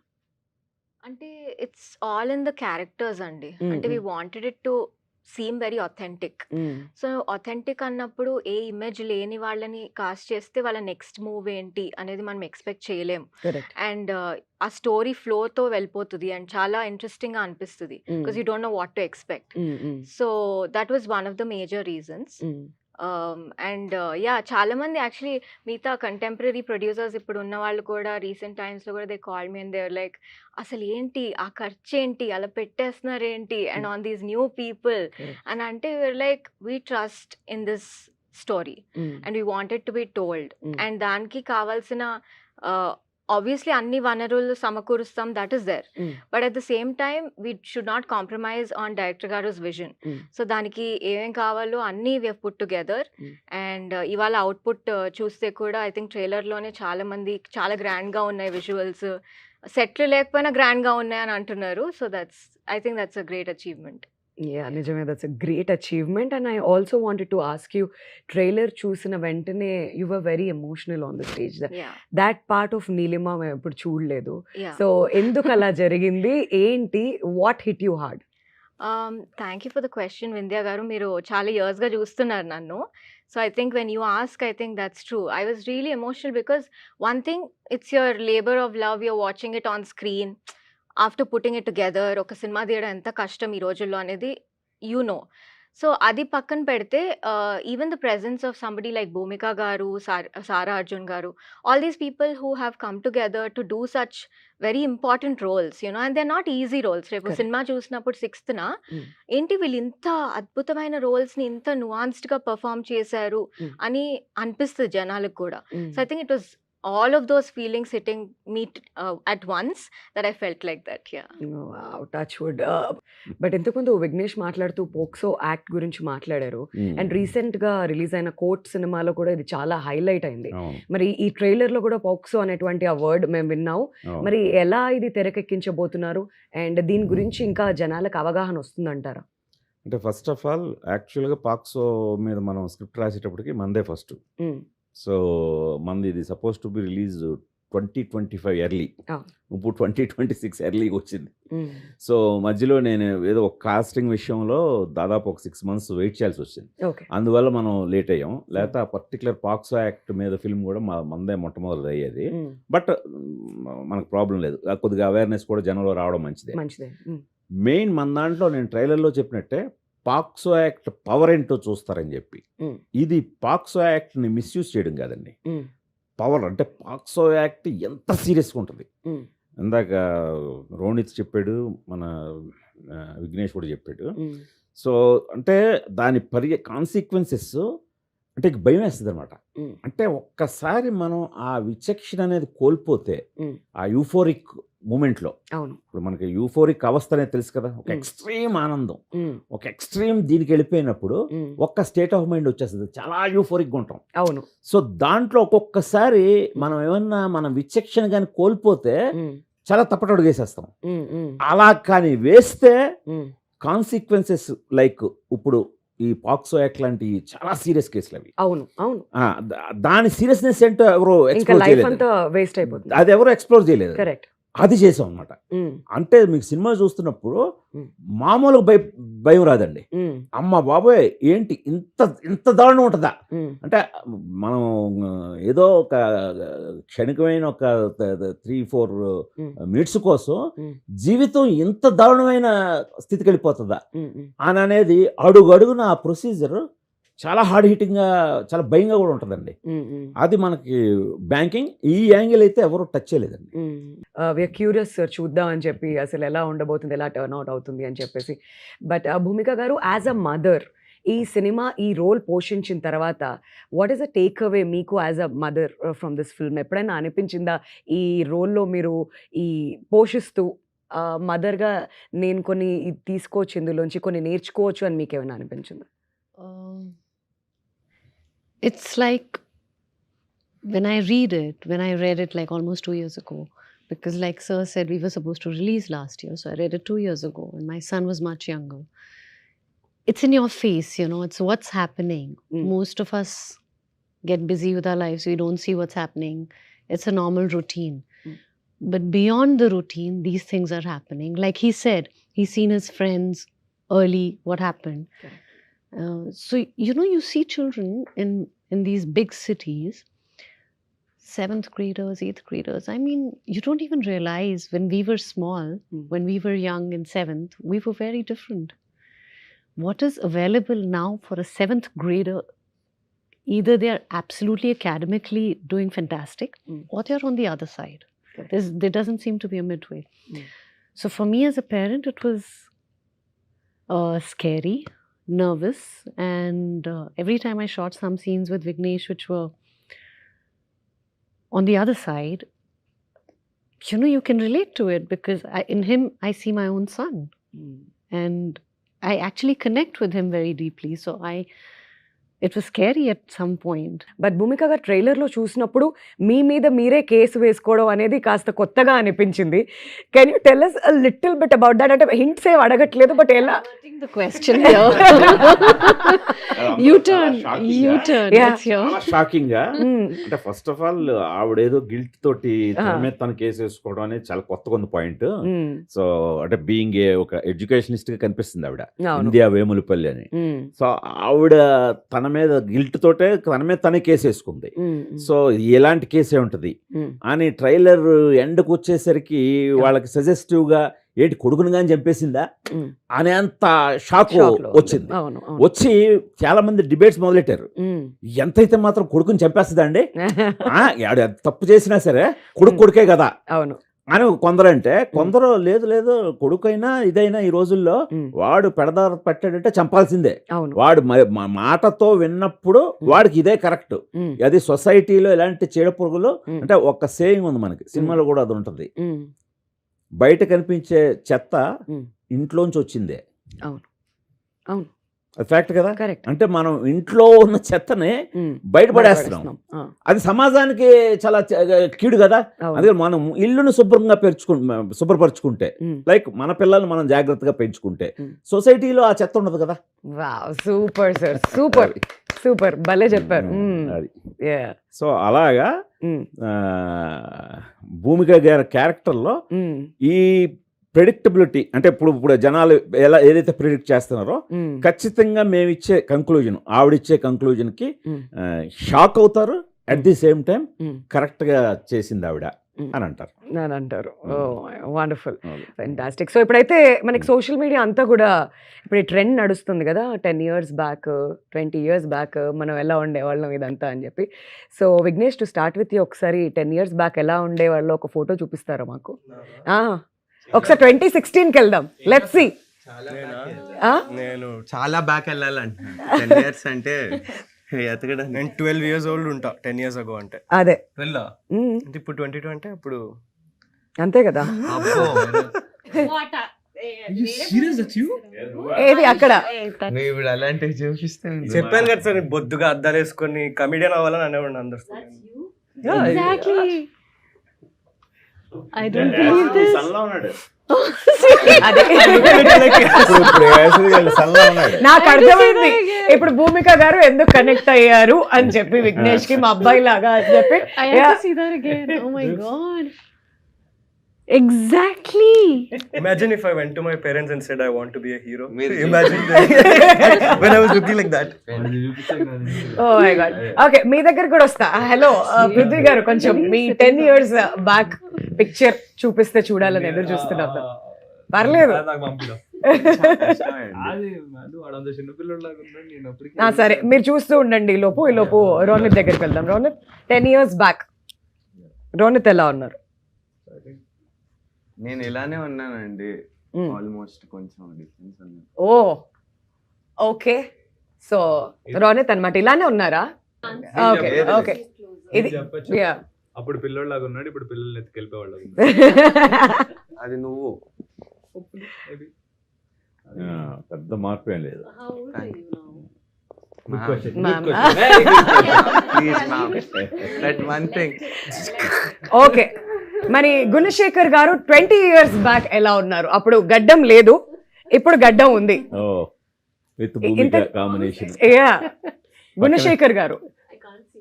అంటే it's all in the characters అండి. అంటే we wanted it to seem very authentic. So authentic అన్నప్పుడు ఏ ఇమేజ్ లేని వాళ్ళని కాస్ట్ చేస్తే వాళ్ళ నెక్స్ట్ మూవ్ ఏంటి అనేది మనం ఎక్స్పెక్ట్ చేయలేం. అండ్ ఆ స్టోరీ ఫ్లోతో వెళ్ళిపోతుంది అండ్ చాలా ఇంట్రెస్టింగ్గా అనిపిస్తుంది, because you don't know what to expect. So that was one of the major reasons. And చాలా మంది యాక్చువల్లీ మిగతా కంటెంపరీ ప్రొడ్యూసర్స్ ఇప్పుడు ఉన్న వాళ్ళు కూడా రీసెంట్ టైమ్స్లో కూడా they call me and they like, అసలు ఏంటి ఆ ఖర్చు ఏంటి, అలా పెట్టేస్తున్నారు ఏంటి, and on these new people అని అంటే we're like we trust in this story and we wanted to be told. అండ్ దానికి కావాల్సిన obviously అన్ని వనరులు సమకూరుస్తాం, that is there, but at the same time we should not compromise on director గారుస్ vision. So దానికి ఏమేం కావాలో అన్నీ we have put together. And ఇవాళ అవుట్పుట్ చూస్తే కూడా ఐ థింక్ ట్రైలర్లోనే చాలా మంది చాలా గ్రాండ్గా ఉన్నాయి విజువల్స్, సెట్లు లేకపోయినా గ్రాండ్గా ఉన్నాయని అంటున్నారు. So I think that's a great achievement. Yeah, నిజమే, that's a great achievement. And I also wanted to ask you, trailer చూసిన వెంటనే you were very emotional on the stage. That part of Neelima మేము ఎప్పుడు చూడలేదు. సో ఎందుకు అలా జరిగింది, ఏంటి, what hit you hard? Thank you for the question Vindhya గారు. మీరు చాలా ఇయర్స్గా చూస్తున్నారు నన్ను. So I think when you ask, I think that's true. I was really emotional because one thing, it's your labor of love, you're watching it on screen. After putting it together ఒక cinema తీయడం ఎంత కష్టం ఈ రోజుల్లో అనేది you know. So అది పక్కన పెడితే even the presence of somebody like Bhumika garu, Sara Arjun garu, all these people who have come together to do such very important roles, you know, and they are not easy roles. రేపు Correct. సినిమా చూసినప్పుడు 6th Mm. ఏంటి వీళ్ళు ఇంత అద్భుతమైన రోల్స్ని ఇంత నువాన్స్డ్గా పర్ఫామ్ చేశారు Mm. అని అనిపిస్తుంది జనాలకు కూడా. Mm. So I think it was all of those feelings hitting me at once that I felt like that. Yeah. Touch wood. But ఇంతకుముందు విఘ్నేష్ మాట్లాడుతూ పోక్సో యాక్ట్ గురించి మాట్లాడారు. అండ్ రీసెంట్గా రిలీజ్ అయిన కోర్ట్ సినిమాలో కూడా ఇది చాలా హైలైట్ అయింది. అవును, మరి ఈ ట్రైలర్లో కూడా పోక్సో అనేటువంటి ఆ వర్డ్ మేము విన్నాం. అవును. మరి ఎలా ఇది తెరకెక్కించబోతున్నారు అండ్ దీని గురించి ఇంకా జనాలకు అవగాహన వస్తుందంటారా? అంటే ఫస్ట్ ఆఫ్ ఆల్ యాక్చువల్గా పాక్సో మీద మనం స్క్రిప్ట్ రాసేటప్పటికి మందే ఫస్ట్. Mm. సో మంది ఇది suppose to be release 2025 early, Ah. ఇప్పుడు 2026 ఎర్లీకి వచ్చింది. Mm. సో మధ్యలో నేను ఏదో ఒక కాస్టింగ్ విషయంలో దాదాపు ఒక 6 months వెయిట్ చేయాల్సి వచ్చింది. ఓకే. అందువల్ల మనం లేట్ అయ్యాం. లేకపోతే ఆ పర్టికులర్ పాక్సో యాక్ట్ మీద ఫిల్మ్ కూడా మందే మొట్టమొదటి అయ్యేది. Mm. బట్ మనకు ప్రాబ్లం లేదు, కొద్దిగా అవేర్నెస్ కూడా జనంలో రావడం మంచిదే. మంచిదే. Mm. మెయిన్ మన దాంట్లో నేను ట్రైలర్లో చెప్పినట్టే పాక్సో యాక్ట్ పవర్ ఏంటో చూస్తారని చెప్పి. Mm. ఇది పాక్సో యాక్ట్ని మిస్యూజ్ చేయడం కాదండి. Mm. పవర్ అంటే పాక్సో యాక్ట్ ఎంత సీరియస్గా ఉంటుంది. Mm. ఇందాక రోనిత్ చెప్పాడు, మన విఘ్నేష్ కూడా చెప్పాడు. Mm. సో అంటే దాని కాన్సిక్వెన్సెస్ అంటే భయం వేస్తుంది అనమాట. Mm. అంటే ఒక్కసారి మనం ఆ విచక్షణ అనేది కోల్పోతే Mm. ఆ యూఫోరిక్ మూమెంట్లో, అవును. ఇప్పుడు మనకి యూఫోరిక్ అవస్థ అనేది తెలుసు కదా, ఒక Mm. ఎక్స్ట్రీమ్ ఆనందం, Mm. ఒక ఎక్స్ట్రీమ్ దీనికి వెళ్ళిపోయినప్పుడు Mm. ఒక్క స్టేట్ ఆఫ్ మైండ్ వచ్చేస్తుంది, చాలా యూఫోరిక్గా ఉంటాం. అవును. సో దాంట్లో ఒక్కొక్కసారి మనం ఏమన్నా మనం విచక్షణ కానీ కోల్పోతే Mm. చాలా తప్పటడుగు వేసేస్తాం. Mm. Mm. అలా కానీ వేస్తే Mm. కాన్సిక్వెన్సెస్ లైక్ ఇప్పుడు ఈ పాక్సో యాక్ట్ లాంటి చాలా సీరియస్ కేసులు అవి. అవును. అవును. దాని సీరియస్నెస్ ఏంటో ఎవరో ఇంకా ఎక్స్ప్లోర్ లైఫ్ చేయలేదు, అంతా వేస్ట్ అయిపోతుంది. అది ఎవరో ఎక్స్ప్లోర్ చేయలేదు, కరెక్ట్. అది చేసాం అనమాట. అంటే మీకు సినిమా చూస్తున్నప్పుడు మామూలుగా భయం రాదండి. అమ్మ బాబోయ్ ఏంటి ఇంత ఇంత దారుణం ఉంటుందా అంటే మనం ఏదో ఒక క్షణికమైన ఒక 3-4 మినిట్స్ కోసం జీవితం ఇంత దారుణమైన స్థితికి వెళ్ళిపోతుందా అని అనేది అడుగు అడుగున ఆ ప్రొసీజర్ చాలా హార్డ్ హిట్టింగ్గా చాలా భయంగా కూడా ఉంటుందండి. అది మనకి బ్యాంకింగ్ ఈ యాంగిల్ అయితే ఎవరు టచ్ చేయలేదండి. వీఆర్ క్యూరియస్ చూద్దాం అని చెప్పి అసలు ఎలా ఉండబోతుంది, ఎలా టర్న్ అవుట్ అవుతుంది అని చెప్పేసి. But Bhumika garu as a mother ఈ సినిమా ఈ రోల్ పోషించిన తర్వాత what is a take away మీకు as a mother from this film? ఎప్పుడైనా అనిపించిందా ఈ రోల్లో మీరు ఈ పోషిస్తూ మదర్గా నేను కొన్ని తీసుకోవచ్చు, ఇందులోంచి కొన్ని నేర్చుకోవచ్చు అని మీకు ఏమైనా అనిపించిందా? It's like when I read it like almost 2 years ago, because like Sir said, we were supposed to release last year, so I read it 2 years ago and my son was much younger. It's in your face, you know, it's what's happening. Most of us get busy with our lives, we don't see what's happening. It's a normal routine. But beyond the routine, these things are happening. Like he said, he's seen his friends early, what happened. Okay. So, you know, you see children in these big cities, 7th graders, 8th graders. I mean, you don't even realize when we were small, when we were young in 7th, we were very different. What is available now for a 7th grader? Either they are absolutely academically doing fantastic or they are on the other side. There doesn't seem to be a midway. So for me as a parent, it was scary, nervous, and every time I shot some scenes with Vignesh which were on the other side, you know, you can relate to it because in him I see my own son and I actually connect with him very deeply. So it was scary at some point. But Bhumika garu ట్రైలర్లో చూసినప్పుడు మీ మీద మీరే case వేసుకోవడం అనేది కాస్త కొత్తగా అనిపించింది. Can you tell us a little bit about that? అంటే హింట్స్ ఏం అడగట్లేదు, బట్ ఎలా? The question here. You turn. Yeah. It's here. Shocking గా అంటే ఫస్ట్ ఆఫ్ ఆల్ ఆవిడేదో గిల్ట్ తోటి తన మీద తన కేసు వేసుకోవడం అనేది చాలా కొత్తగా ఉంది పాయింట్. సో అంటే బీయింగ్ ఒక ఎడ్యుకేషనిస్ట్ గా కనిపిస్తుంది ఆవిడ, ఇండియా వేములపల్లి అని. సో ఆవిడ తన మీద గిల్ట్ తోటే తన మీద తనే కేసు వేసుకుంది. సో ఎలాంటి కేసే ఉంటుంది అని ట్రైలర్ ఎండ్కి వచ్చేసరికి వాళ్ళకి సజెస్టివ్ గా ఏంటి కొడుకుని కానీ చంపేసిందా Mm. అనేంత షాక్ Shock లో ఉంది. వచ్చింది. అవును అవును. వచ్చి చాలా మంది డిబేట్స్ మొదలెట్టారు. Mm. ఎంతైతే మాత్రం కొడుకుని చంపేస్తుందా అండి, ఆడు తప్పు చేసినా సరే కొడుకే కదా అవును. అని కొందరు అంటే, కొందరు లేదు లేదు కొడుకైనా ఇదైనా ఈ రోజుల్లో Mm. వాడు పెడదారు పెట్టాడంటే చంపాల్సిందే. అవును. వాడు మాటతో విన్నప్పుడు వాడికి ఇదే కరెక్ట్. Mm. అది సొసైటీలో ఇలాంటి చీడపురుగులు Mm. అంటే ఒక సేయింగ్ ఉంది మనకి, సినిమాలో కూడా అది ఉంటుంది. Mm. బయట కనిపించే చెత్త Mm. ఇంట్లోంచి వచ్చిందే. అవును అవును. అది ఫ్యాక్ట్ కదా. కరెక్ట్. అంటే మనం ఇంట్లో ఉన్న చెత్తని బయటపడేస్తున్నాం. అది సమాజానికి చాలా కీడు కదా. అందుకే మనం ఇల్లును శుభ్రపరచుకుంటే, లైక్ మన పిల్లల్ని మనం జాగ్రత్తగా పెంచుకుంటే సొసైటీలో ఆ చెత్త ఉండదు కదా. సూపర్ సార్, సూపర్ సూపర్, భలే చెప్పారు. అది సో అలాగా భూమిక గారి క్యారెక్టర్లో ఈ ప్రెడిక్టబిలిటీ అంటే ఇప్పుడు జనాలు ఎలా ఏదైతే ప్రిడిక్ట్ చేస్తున్నారో ఖచ్చితంగా మేము ఇచ్చే కంక్లూజన్, ఆవిడిచ్చే కంక్లూజన్కి షాక్ అవుతారు. అట్ ది సేమ్ టైం కరెక్ట్గా చేసింది ఆవిడ అని అంటారు. Wonderful, fantastic. సో ఇప్పుడైతే మనకి సోషల్ మీడియా అంతా కూడా ఇప్పుడు ఈ ట్రెండ్ నడుస్తుంది కదా, 10 years బ్యాక్ 20 years బ్యాక్ మనం ఎలా ఉండేవాళ్ళం ఇదంతా అని చెప్పి. So Vignesh, to start with you, ఒకసారి 10 years బ్యాక్ ఎలా ఉండేవాళ్ళు ఒక ఫోటో చూపిస్తారా మాకు? ఒకసారి 2016కి వెళ్దాం, లెట్స్ సీ. నేను చాలా బ్యాక్ వెళ్ళాలంటున్నాను. 10 years అంటే ఎతకడం. నేను 12 years old ఉంటా 10 years ago అంటే. అదే 12 అంటే ఇప్పుడు 22 అంటే అప్పుడు అంతే కదా. ఏది అక్కడ ఇప్పుడు అలాంటివి చూపిస్తే చెప్పాను కదా సార్, బొద్దుగా అద్దాలు వేసుకొని కమిడియన్ అవ్వాలని అనేవాడిని అందరు. Exactly. I don't believe this. నాకు అర్థమైంది ఇప్పుడు భూమిక గారు ఎందుకు కనెక్ట్ అయ్యారు అని చెప్పి విఘ్నేష్ కి, మా అబ్బాయి లాగా అని చెప్పి. I have to see that again. Oh my god. Exactly. Imagine if I went to my parents and said I want to be a hero. Maybe. Imagine when I was looking like that. Oh my God. Okay, మీ దగ్గర కూడా వస్తా. Hello Prithvi గారు, కొంచెం మీ 10 years back picture చూపిస్తే చూడాలని ఎదురు చూస్తున్నాం. పర్లేదు, సరే మీరు చూస్తూ ఉండండి. ఈ లోపు రోనిత్ దగ్గరికి వెళ్దాం. రోనిత్, 10 years బ్యాక్ రోనిత్ ఎలా ఉన్నారు? నేను ఇలానే ఉన్నానండి, ఆల్మోస్ట్ కొంచెం డిఫరెన్స్ ఉంది. ఓ ఓకే, సో రోనిత్ అన్నమాట ఇలానే ఉన్నారా? ఓకే ఓకే, ఇది అప్పుడు పిల్లోళ్ళలాగా ఉన్నాడు, ఇప్పుడు పిల్లల్ని ఎత్తుకెళ్ళిపోయేవాళ్ళు. అది నువ్వు పెద్ద మార్పు ఏం లేదు. ఓకే, మరి గుణశేఖర్ గారు 20 years బ్యాక్ ఎలా ఉన్నారు? అప్పుడు గడ్డం లేదు, ఇప్పుడు గడ్డం ఉంది. With Bhumika combination. గుణశేఖర్ గారు,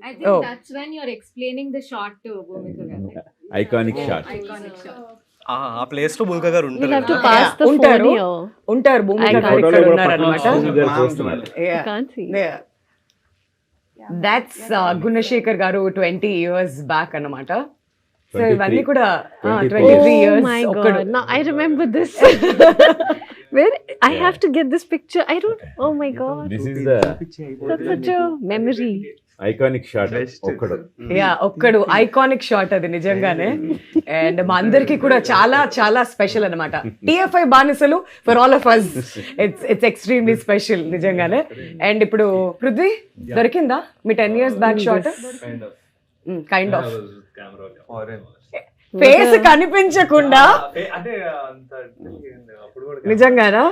I think that's when you're explaining the shot to Bhumika garu. Iconic shot. ఆ ప్లేస్ లో భూమిక గారు We'll have to ఉంటారు. pass the phone ఉంటారు here. ఉంటారు భూమిక గారు ఇక్కడ ఉన్నారన్నమాట. I can't see. That's Gunasekhar గారు 20 years బ్యాక్ అన్నమాట. సో ఇవన్నీ కూడా 23 years. Oh my god. Now I remember this. Where I have to get this picture. I don't. Oh my god. This is the That's such a memory. Iconic shot. ఒక్కడు iconic shot అది నిజంగానే. And మా అందరికి కూడా చాలా చాలా special అన్నమాట. TFI బానిసలు for all of us, it's extremely special నిజంగానే. అండ్ ఇప్పుడు పృథ్వీ దొరికిందా మీ 10 years back shot? Kind of face కనిపించకుండా నిజంగానా?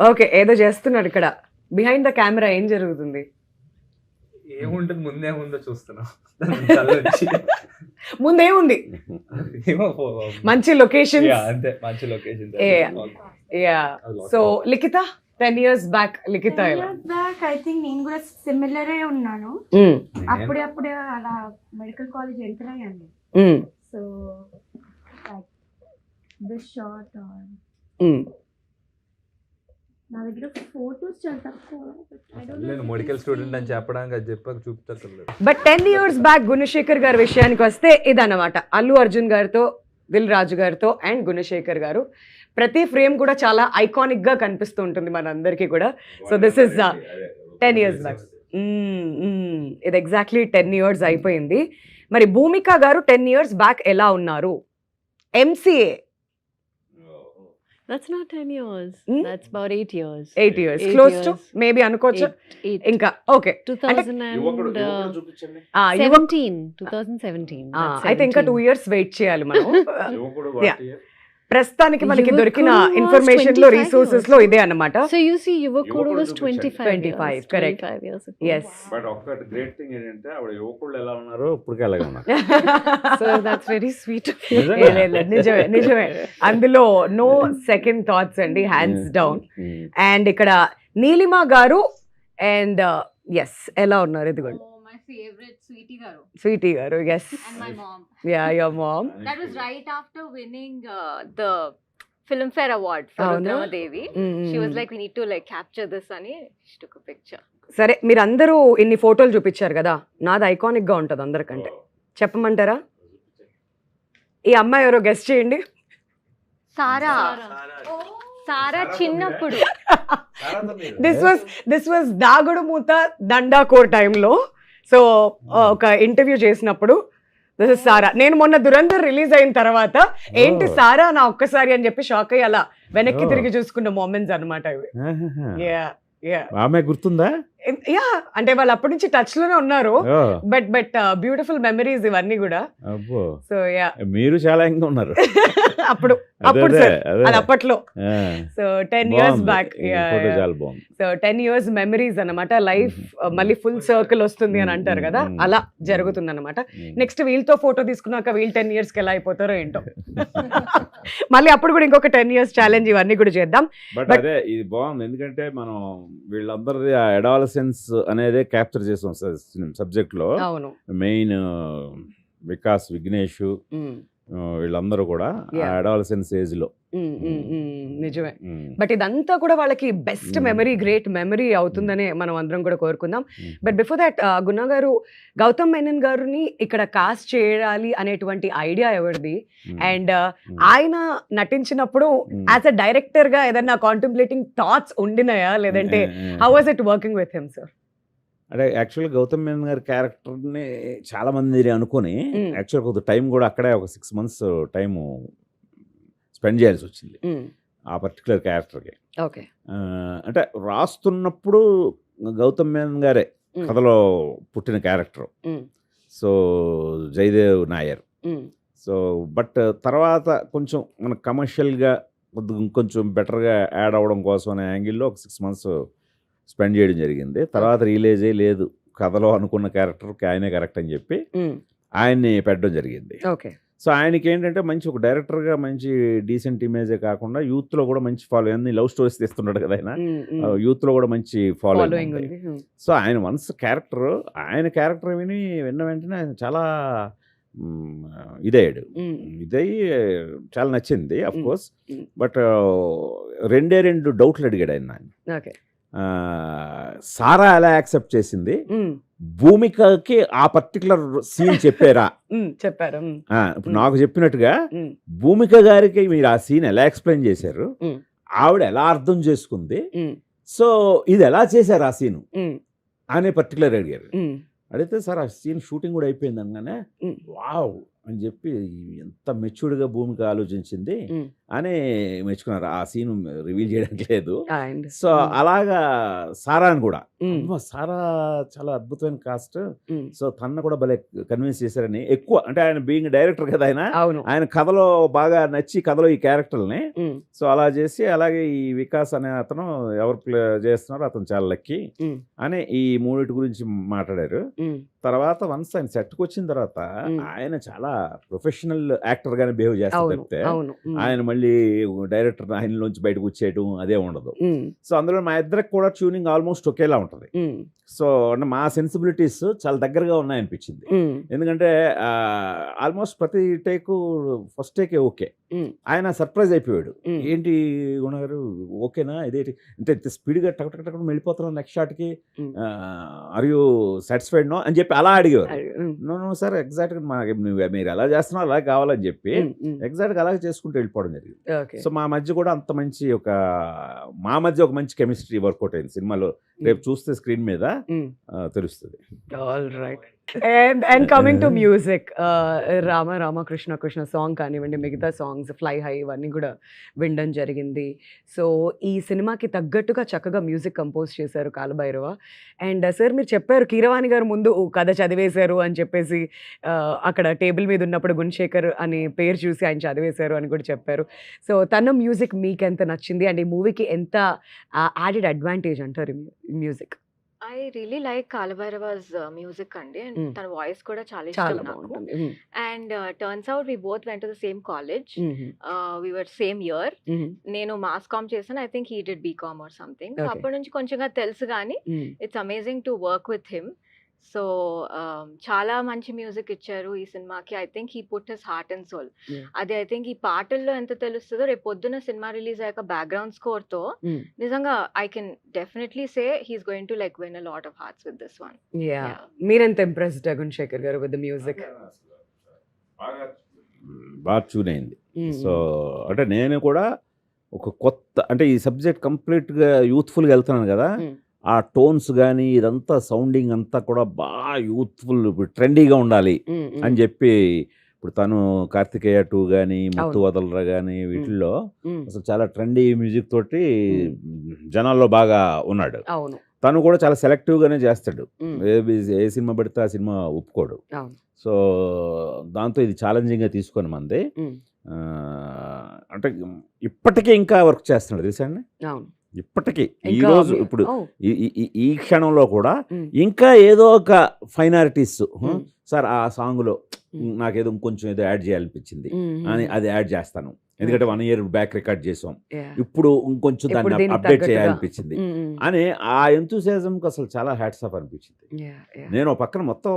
ఓకే, ఏదో చేస్తున్నాడు ఇక్కడ బిహైండ్ ద కెమెరా. ఏం జరుగుతుంది? ఏముంటుంది ముందేముందో చూస్తున్నా. ముందేముంది? మంచి లొకేషన్. అంతే, మంచి లొకేషన్. సో లిఖిత, 10 years బ్యాక్ లిఖిత ఎలా? బ్యాక్ ఐ థింక్ నేను కూడా సిమిలర్ ఉన్నాను. అప్పుడే అలా మెడికల్ కాలేజ్ ఎంటర్ అయ్యాను. సో దిస్ షాట్ నా దగ్గర ఫోటోస్ చాలా తక్కువ. నేను మెడికల్ స్టూడెంట్ అని చెప్పడానికి అది చెప్పాక చూపుతారు. బట్ 10 years బ్యాక్ గుణశేఖర్ గారి విషయానికి వస్తే ఇదన్నమాట. అల్లు అర్జున్ గారితో, దిల్ రాజు గారితో అండ్ గుణశేఖర్ గారు ప్రతి ఫ్రేమ్ కూడా చాలా ఐకానిక్ గా కనిపిస్తూ ఉంటుంది మనందరికీ కూడా. So this is 10 years back. ఇది ఎగ్జాక్ట్లీ 10 years అయిపోయింది. మరి భూమిక గారు 10 years బ్యాక్ ఎలా ఉన్నారు? MCA That's not 10 years. Hmm? That's about 8 years. 8 years 8 close to years. Maybe అనుకోవచ్చు. Eight. ఇంకా ఓకే 2017. చూపించండి. 2017. That's అయితే ఇంకా 2 17. years వెయిట్ చేయాలి మనం. యువకుడు Yeah. ప్రస్తుతానికి మనకి యువకుడు దొరికిన was ఇన్ఫర్మేషన్ లో 25 రిసోర్సెస్ years. లో ఇదే అన్నమాట. So you see, Yuvakudu Yuvakudu was చూపించండి. 25 years. 25, correct. 25 years ago. Yes. But ఒక్కటి గ్రేట్ థింగ్ ఏంటంటే ఆవిడ యువకుళ్ళు ఎలా ఉన్నారో ఇప్పటికే అలాగే ఉన్నారు. So that's very sweet of you. నిజంగా? నిజమే నిజమే. అందులో నో సెకండ్ థాట్స్ అండి, హ్యాండ్స్ డౌన్. అండ్ ఇక్కడ నీలిమా గారు అండ్ ఎస్ ఎలా ఉన్నారు? ఇదిగోండి my favourite Sweety garu Sweety garu. Yes and my mom. Yeah your mom. That was right after winning the Filmfare Award for Avuna? Rudrama Devi. She was like, we need to like capture this ani she took a picture. సరే, మీరు అందరూ ఇన్ని ఫోటోలు చూపించారు కదా, నాది iconic గా ఉంటుంది అందరికంటే. చెప్పమంటారా? ఈ అమ్మాయి ఎవరో గెస్ట్ చేయండి. సారా సారా చిన్నప్పుడు దిస్ వాజ్ దాగుడు మూత దండాకోర్ టైంలో. సో ఒక ఇంటర్వ్యూ చేసినప్పుడు దిస్ ఇస్ సారా. నేను మొన్న దురంధర్ రిలీజ్ అయిన తర్వాత ఏంటి సారా నా ఒక్కసారి అని చెప్పి షాక్ అయ్యి అలా వెనక్కి తిరిగి చూసుకున్న మూమెంట్స్ అనమాట ఇవి. యా యా ఆమె గుర్తుందా? యా అంటే వాళ్ళు అప్పటి నుంచి టచ్ లోనే ఉన్నారు. ఓ, బట్ బ్యూటిఫుల్ మెమరీస్ ఇవన్నీ కూడా. అబ్బో, సో యా మీరు చాలా ఇంకా ఉన్నారు. అప్పుడు అదే, సార్ అదే. అది అప్పట్లో. ఆ, సో 10 years బాగుంది. బ్యాక్. ఈ ఫోటో చాలా బాగుంది. సో 10 years మెమరీస్ అన్నమాట. లైఫ్ మళ్ళీ ఫుల్ సర్కిల్ వస్తుంది అని అంటారు కదా, అలా జరుగుతుంది అనమాట. నెక్స్ట్ వీళ్ళతో ఫోటో తీసుకున్నాక వీళ్ళు 10 years కి ఎలా అయిపోతారో ఏంటో. మళ్ళీ అప్పుడు కూడా ఇంకొక 10 years ఛాలెంజ్ ఇవన్నీ కూడా చేద్దాం. బట్ అదే ఇది బాగుంది, ఎందుకంటే మనం వీళ్ళందరిది ఆ అడాలసెన్స్ అనేదే క్యాప్చర్ చేసాం సబ్జెక్ట్ లో. అవును. మెయిన్ వికాస్, విఘ్నేష్, వీళ్ళందరూ కూడా ఆ అడాలసెన్స్ ఏజ్ లో. నిజమే. బట్ ఇదంతా కూడా వాళ్ళకి బెస్ట్ మెమరీ, గ్రేట్ మెమరీ అవుతుందని మనం అందరం కూడా కోరుకుందాం. బట్ బిఫోర్ దట్ గుణ గారు, గౌతమ్ మేనన్ గారిని ఇక్కడ కాస్ట్ చేయాలి అనేటువంటి ఐడియా ఎవరిది? అండ్ ఆయన నటించినప్పుడు యాజ్ అ డైరెక్టర్ గా ఏదైనా కాంటెంప్లేటింగ్ థాట్స్ ఉండినాయా, లేదంటే how was it working with him sir? అంటే యాక్చువల్గా గౌతమ్ మేనన్ గారి క్యారెక్టర్ని చాలా మంది అనుకొని యాక్చువల్గా కొద్ది టైం కూడా అక్కడే ఒక 6 months టైము స్పెండ్ చేయాల్సి వచ్చింది ఆ పర్టికులర్ క్యారెక్టర్కి. ఓకే. అంటే రాస్తున్నప్పుడు గౌతమ్ మేనన్ గారే కథలో పుట్టిన character. So Jayadev Nair. So but తర్వాత కొంచెం మన కమర్షియల్గా కొంచెం బెటర్గా యాడ్ అవ్వడం కోసం అనే యాంగిల్లో ఒక 6 months స్పెండ్ చేయడం జరిగింది. తర్వాత రియలైజ్ అయ్యి లేదు, కథలో అనుకున్న క్యారెక్టర్కి ఆయనే కరెక్ట్ అని చెప్పి ఆయన్ని పెట్టడం జరిగింది. ఓకే. సో ఆయనకి ఏంటంటే మంచి ఒక డైరెక్టర్గా మంచి డీసెంట్ ఇమేజే కాకుండా యూత్లో కూడా మంచి ఫాలో, అన్ని లవ్ స్టోరీస్ తీస్తున్నాడు కదా ఆయన, యూత్లో కూడా మంచి ఫాలోయింగ్ ఉంది. సో ఆయన వన్స్ ఆయన క్యారెక్టర్ విన్న వెంటనే ఆయన చాలా ఇదయ్యాడు. ఇదయ్యి చాలా నచ్చింది అఫ్ కోర్స్. బట్ 2 డౌట్లు అడిగాడు ఆయన. ఓకే. సారా ఎలా యాక్సెప్ట్ చేసింది, భూమికకి ఆ పర్టికులర్ సీన్ చెప్పారా? చెప్పారు. ఇప్పుడు నాకు చెప్పినట్టుగా భూమిక గారికి మీరు ఆ సీన్ ఎలా ఎక్స్ప్లెయిన్ చేశారు, ఆవిడ ఎలా అర్థం చేసుకుంది, సో ఇది ఎలా చేశారు ఆ సీను అనే పర్టికులర్ అడిగారు. అడిగితే సార్ ఆ సీన్ షూటింగ్ కూడా అయిపోయింది అనగానే వావ్ అని చెప్పి ఎంత మెచ్యూర్డ్గా భూమిక ఆలోచించింది అని మెచ్చుకున్నారు. ఆ సీన్ రివీల్ చేయడానికి లేదు. సో అలాగా సారాని కూడా, సారా చాలా అద్భుతమైన కాస్ట్, సో తన కూడా భలే కన్విన్స్ చేశారని. ఎక్కువ అంటే ఆయన బీయింగ్ డైరెక్టర్ కదా, ఆయన కథలో బాగా నచ్చి కథలో ఈ క్యారెక్టర్ని సో అలా చేసి, అలాగే ఈ వికాస్ అనే అతను ఎవరు ప్లే చేస్తున్నారో అతను చాలా లక్కీ అని ఈ మూడిటి గురించి మాట్లాడారు. తర్వాత వన్స్ ఆయన సెట్కి వచ్చిన తర్వాత ఆయన చాలా ప్రొఫెషనల్ యాక్టర్ గానే బిహేవ్ చేస్తారు తప్పితే ఆయన మళ్ళీ డైరెక్టర్ ఆయనలోంచి బయటకు వచ్చేయడం అదే ఉండదు. సో అందులో మా ఇద్దరికి కూడా ట్యూనింగ్ ఆల్మోస్ట్ ఒకేలా ఉంటుంది. ఉంటుంది. సో అంటే మా సెన్సిబిలిటీస్ చాలా దగ్గరగా ఉన్నాయనిపించింది. ఎందుకంటే ఆల్మోస్ట్ ప్రతి టేకు ఫస్ట్ టేకే ఓకే. ఆయన సర్ప్రైజ్ అయిపోయాడు, ఏంటి గుణగారు ఓకేనా ఇదేంటి అంటే స్పీడ్గా టక్ టక్ టక్ వెళ్ళిపోతున్నాం నెక్స్ట్ షాట్కి, ఆర్ యూ సాటిస్ఫైడ్ నో అని చెప్పి అలా అడిగేవారు. నో సార్ ఎగ్జాక్ట్గా మీరు ఎలా చేస్తున్నారు అలా కావాలని చెప్పి ఎగ్జాక్ట్గా అలాగే చేసుకుంటూ వెళ్ళిపోవడం జరిగింది. సో మా మధ్య కూడా అంత మంచి మా మధ్య ఒక మంచి కెమిస్ట్రీ వర్కౌట్ అయింది సినిమాలో. రేపు చూస్తే స్క్రీన్ మీద తెలుస్తుంది. All right. And coming to music, Rama Krishna song కానివ్వండి, మిగతా సాంగ్స్ ఫ్లై హై ఇవన్నీ కూడా వినడం జరిగింది. సో ఈ సినిమాకి తగ్గట్టుగా చక్కగా మ్యూజిక్ కంపోజ్ చేశారు కాలభైరవ. అండ్ సార్ మీరు చెప్పారు కీరవాణి గారు ముందు కథ చదివేశారు అని చెప్పేసి, అక్కడ టేబుల్ మీద ఉన్నప్పుడు గుణశేఖర్ అని పేరు చూసి ఆయన చదివేశారు అని కూడా చెప్పారు. సో తన మ్యూజిక్ మీకు ఎంత నచ్చింది అండ్ ఈ మూవీకి ఎంత యాడెడ్ అడ్వాంటేజ్ అంటారు music? I really like Kaalabhairava's music అండి, అండ్ తన వాయిస్ కూడా చాలా చాలా ఇష్టం నాకు. బాగుంటుంది. And turns out we both went to the same college, we were same year. నేను మాస్ కామ్ చేశాను, I think he did BCom or something. Okay. అప్పటి నుంచి కొంచెంగా తెలుసు కానీ it's amazing to work with him. So చాలా మంచి music ఇచ్చారు ఈ సినిమాకి. I think he put his heart and soul. అది ఐ థింక్ ఈ పాటల్లో ఎంత తెలుస్తుందో రేపు పొద్దున సినిమా రిలీజ్ అయ్యాక బ్యాక్గ్రౌండ్ స్కోర్ తో నిజంగా I can definitely say he's going to like win a lot of hearts with this one. మీరెంత impressed Gunasekhar garu with the music? బాగా ట్యూన్ అయింది. సో అంటే నేను కూడా ఒక కొత్త అంటే ఈ సబ్జెక్ట్ కంప్లీట్గా యూత్ఫుల్గా వెళ్తున్నాను కదా, ఆ టోన్స్ కానీ ఇదంతా సౌండింగ్ అంతా కూడా బాగా యూత్ఫుల్ ట్రెండీగా ఉండాలి అని చెప్పి, ఇప్పుడు తను కార్తికేయ 2 కానీ ముత్తు వదలరా కానీ వీటిల్లో అసలు చాలా ట్రెండీ మ్యూజిక్ తోటి జనాల్లో బాగా ఉన్నాడు. తను కూడా చాలా సెలెక్టివ్గానే చేస్తాడు, ఏ సినిమా పడితే ఆ సినిమా ఒప్పుకోడు. సో దాంతో ఇది ఛాలెంజింగ్గా తీసుకొని మంది అంటే ఇప్పటికీ ఇంకా వర్క్ చేస్తున్నాడు తెలుసా అండి. ఇప్పటికీ ఈరోజు ఇప్పుడు ఈ క్షణంలో కూడా ఇంకా ఏదో ఒక ఫైనాలిటీస్ సార్ ఆ సాంగ్లో నాకేదో ఇంకొంచెం ఏదో యాడ్ చేయాలనిపించింది అని అది యాడ్ చేస్తాను, ఎందుకంటే 1 year బ్యాక్ రికార్డ్ చేసాం, ఇప్పుడు ఇంకొంచెం దాన్ని అప్డేట్ చేయాలనిపించింది అని ఆ ఎంతూసియాజంకి అసలు చాలా హ్యాట్స్ ఆఫ్ అనిపించింది. నేను పక్కన మొత్తం